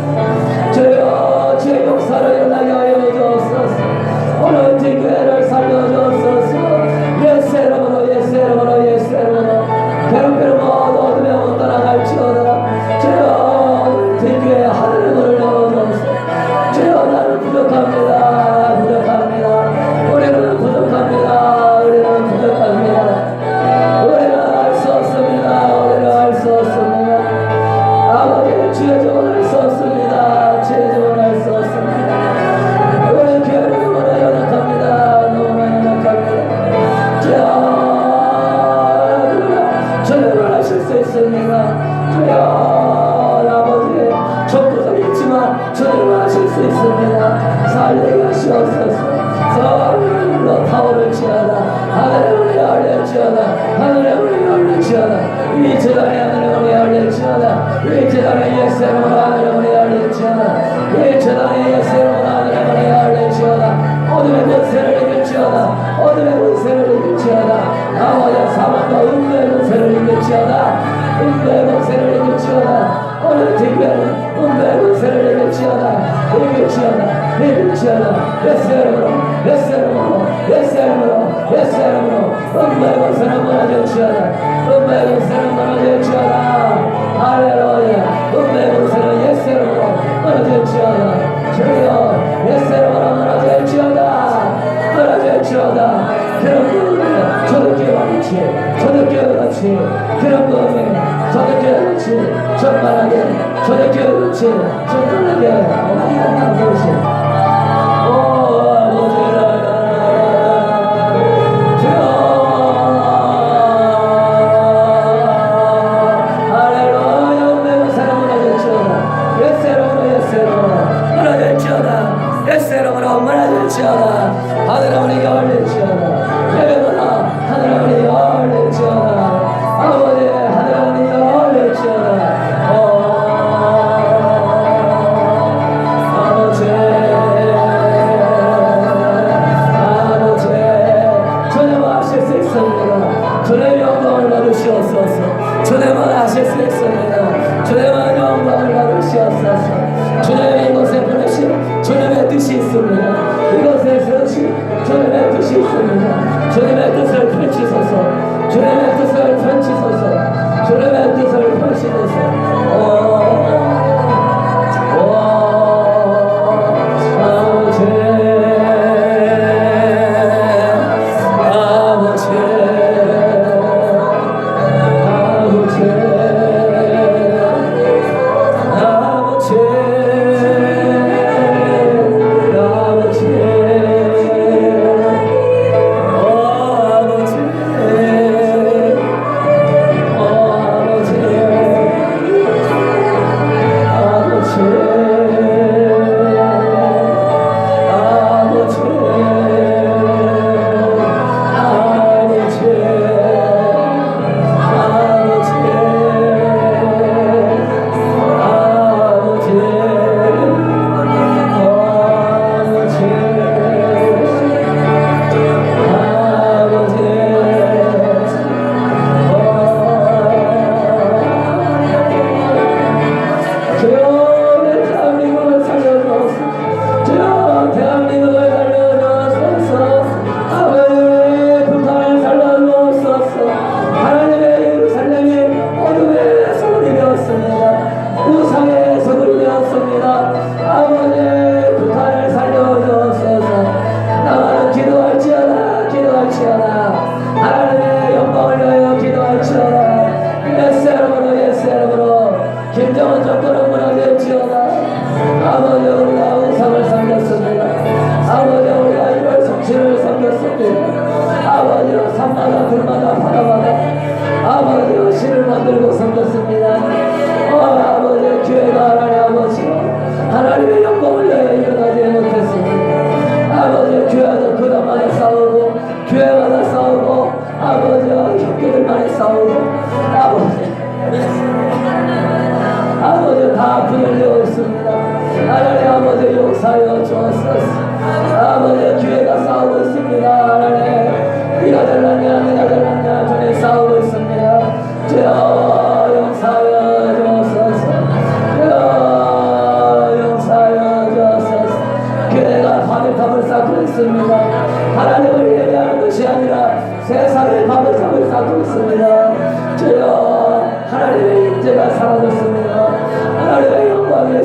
주여 주의 역사를 일어나게 하여 주옵소서. 오늘 뒷교회를 살려주옵소서. 예수 이름으로 예수 이름으로 예수 이름으로 괴롭히는 모든 어둠의 문 떠나갈지어다. 주여 뒷교회 하늘의 문을 열어주옵소서. 주여 나는 부족합니다. 부족합니다. 우리는 부족합니다. 우리는 부족합니다. 우리는 할 수 없습니다. 우리는 할 수 없습니다. 아버지 주의 종은 할 수 없습니다. 주의 종은 할 수 없습니다. 우리 교회는 너무나 연약합니다. 너무나 연약합니다. 주여 주님을 하실 수 있습니다. 주여 아버지 적구석이지만 주님을 하실 수 있습니다. 살리게 하시옵소서. 서울로 타오를지어다. 하늘의 문이 열릴지어다. 하늘의 문이 열릴지어다. 이 재단의 하늘의 문이 열릴지어다. 이 재단의 예수의 하늘의 문이 열릴지어다. 이 재단의 예수의 하늘의 문이 열릴지어다. 어둠의 권세를 이길지어다. 어둠의 권세를 이길지어다. 아버지 사망과 음부의 권세를 이길지어다. 음부의 권세를 이길지어다. 오늘 뒷배는 음부의 권세를 이길지어다. 이길지어다. 이길지어다. 예수 이름으로 예수 이름으로 예수 이름으로 예수 이름으로 음부의 권세는 무너질지어다. 음부의 권세는 무너질지어다. 할렐루야. 음부의 권세는 예수 이름으로 무너질지어다. 주여 예수 이름으로 무너질지어다. 무너질지어다. 그런 꿈에 초대교회와 같이 초대교회와 같이 그런 꿈에 초대교회와 같이 정말하게 초대교회와 같이 정말하게 아버지 하늘의 문이 열릴지어다. 예배문아 하늘의 문이 열릴지어다. 아버지 하늘의 문이 열릴지어다. 아버지 주님은 하실 수 있습니다. 주님의 영광을 받으시옵소서. 주님은 하실 수 있습니다. 주님은 영광을 받으시옵소서. 주님의 이곳에 보내신 주님의 뜻이 있습니다. 이것에 서신 주님의 뜻이 있습니다. 주님의 뜻을 펼치소서. 주님의 뜻을 펼치소서. 주님의 뜻을 펼치소서. 김정은 정권은 무너질지어다. 아버지 우리가 우상을 섬겼습니다. 아버지 우리가 이별 성실을 섬겼습니다. 아버지로 산마다 들마다 바다마다 아버지로 신을 만들고 섬겼습니다. 아버지 교회가 하나님 아버지로 하나님의 영광을 위하여 일어나지 못했습니다. 아버지 교회도 그동안에 싸우고 교회마다 싸우고 아버지와 형제들만에 싸우고 아버지 다 분열되어 있습니다. 하나님 아버지 용서하여 주옵소서. 아버지 교회가 싸우고 있습니다. 하나님 네가 잘났냐 네가 잘났냐 주님 싸우고 있습니다. 주여 용서하여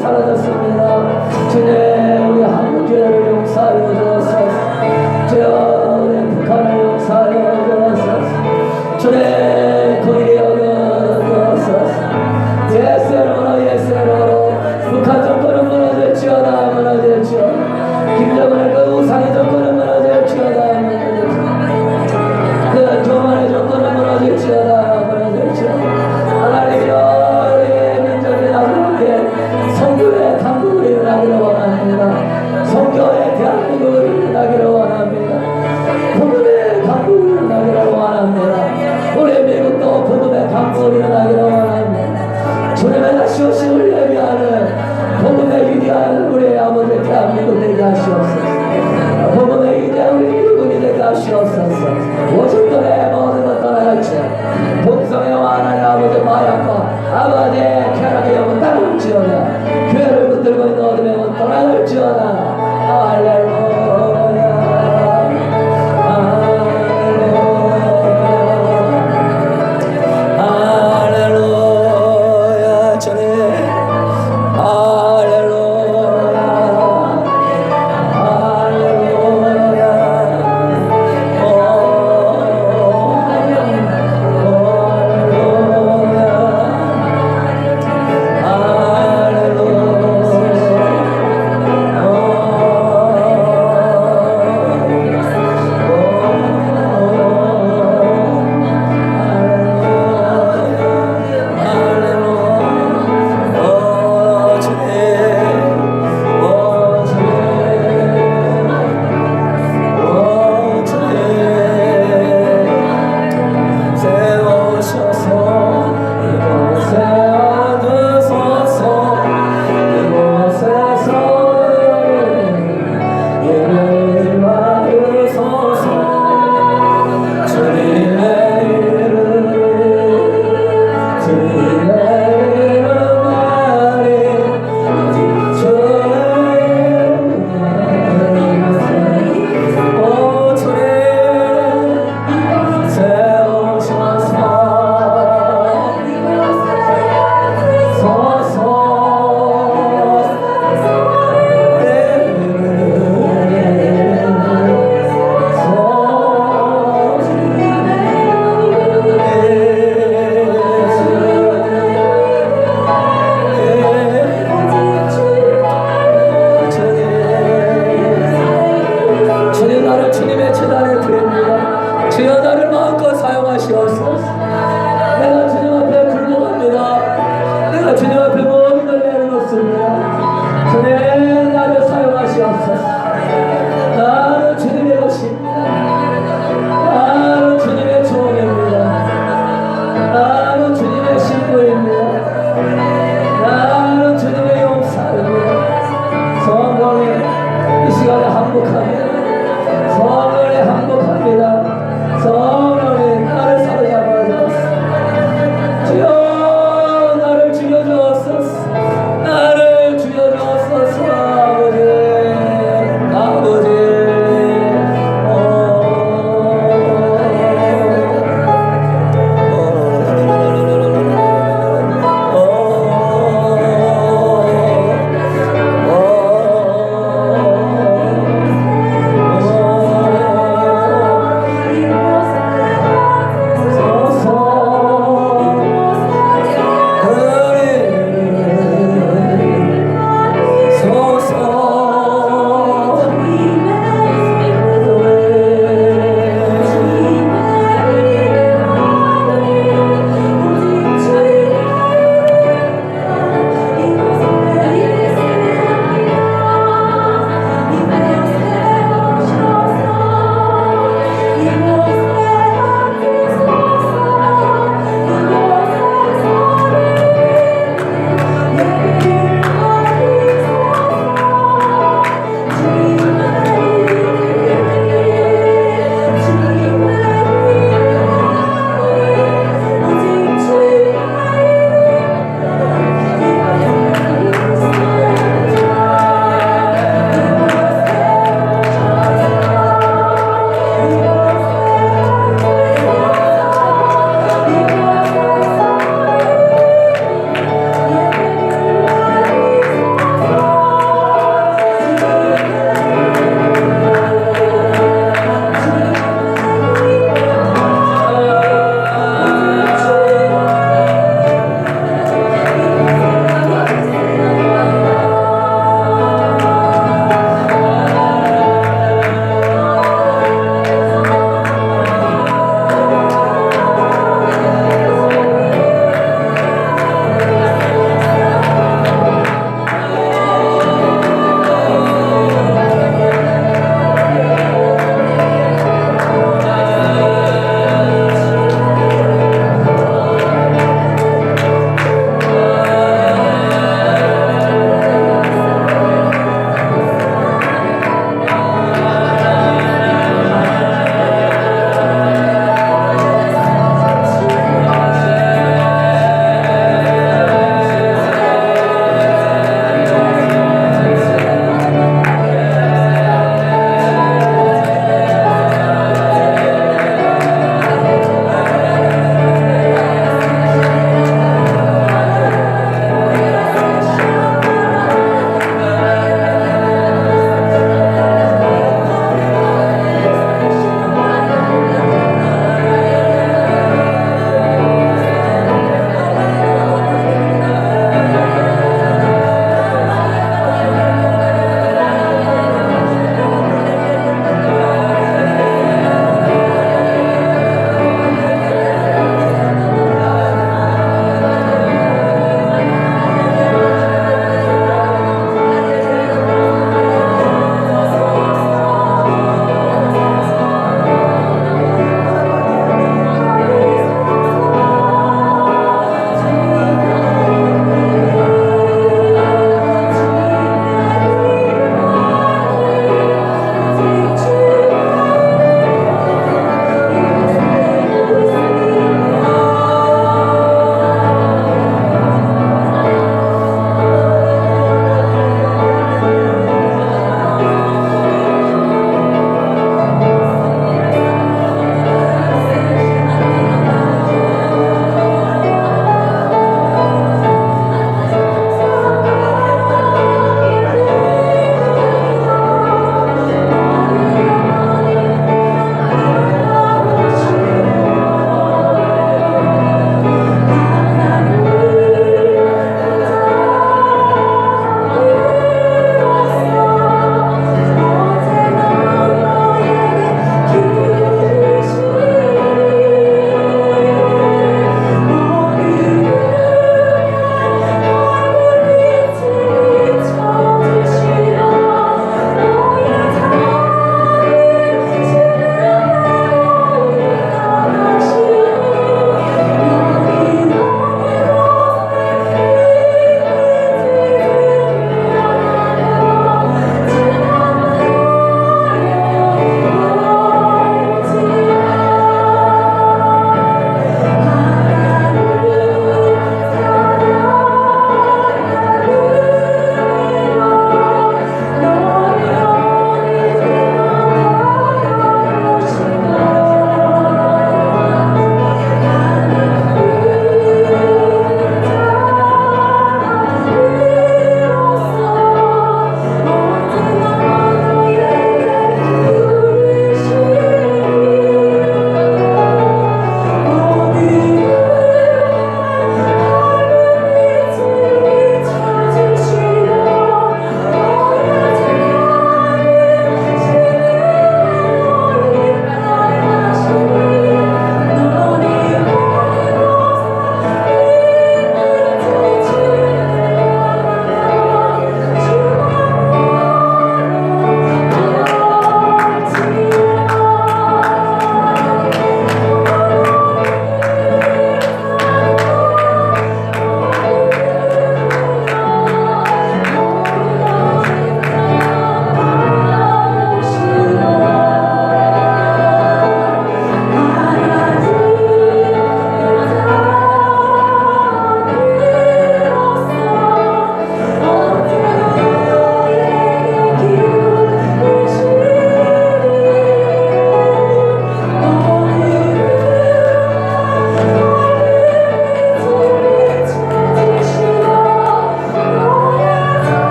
사라졌습니다. 주님 우리 한국 교회를 용서하여 주옵소서. 주여 우리 북한을 용서하여 주옵소서. 주님 거기에 여겨주옵소서. 예수로 예수로 북한 정권은 무너질지어다 무너질지어다. 김정은의 그 우상의 정권은 무너질지어다 무너질지어다. 그 교만의 정권은 무너질지어다 무너질지어다. 하나님이여 우리의 민족이 나그렇게 성교의 강국을 일어나기를 원합니다. 성교의 대한민국을 일어나기를 원합니다. 복음의 강국을 일어나기를 원합니다. 우리 미국도 복음의 강국을 일어나기를 원합니다. 주님의 다시 오심을 예비하는 복음의 위대한 우리 아버지 대한민국 되게 하시옵소서. 복음의 위대한 우리 미국이 되게 하시옵소서. 워싱턴의 모든 것 떠나갈지 동성애 하나님 아버지 마약과 아버지의 쾌락의 영은 따를지어다. 교회를 붙들고 있는 어둠의 영은 떠나갈지어다. 할렐루야 할렐루야 주님 주여 나를 마음껏 사용하시옵소서. 내가 주님 앞에 굴복합니다. 내가 주님 앞에 모든 걸 내려놓습니다. 주님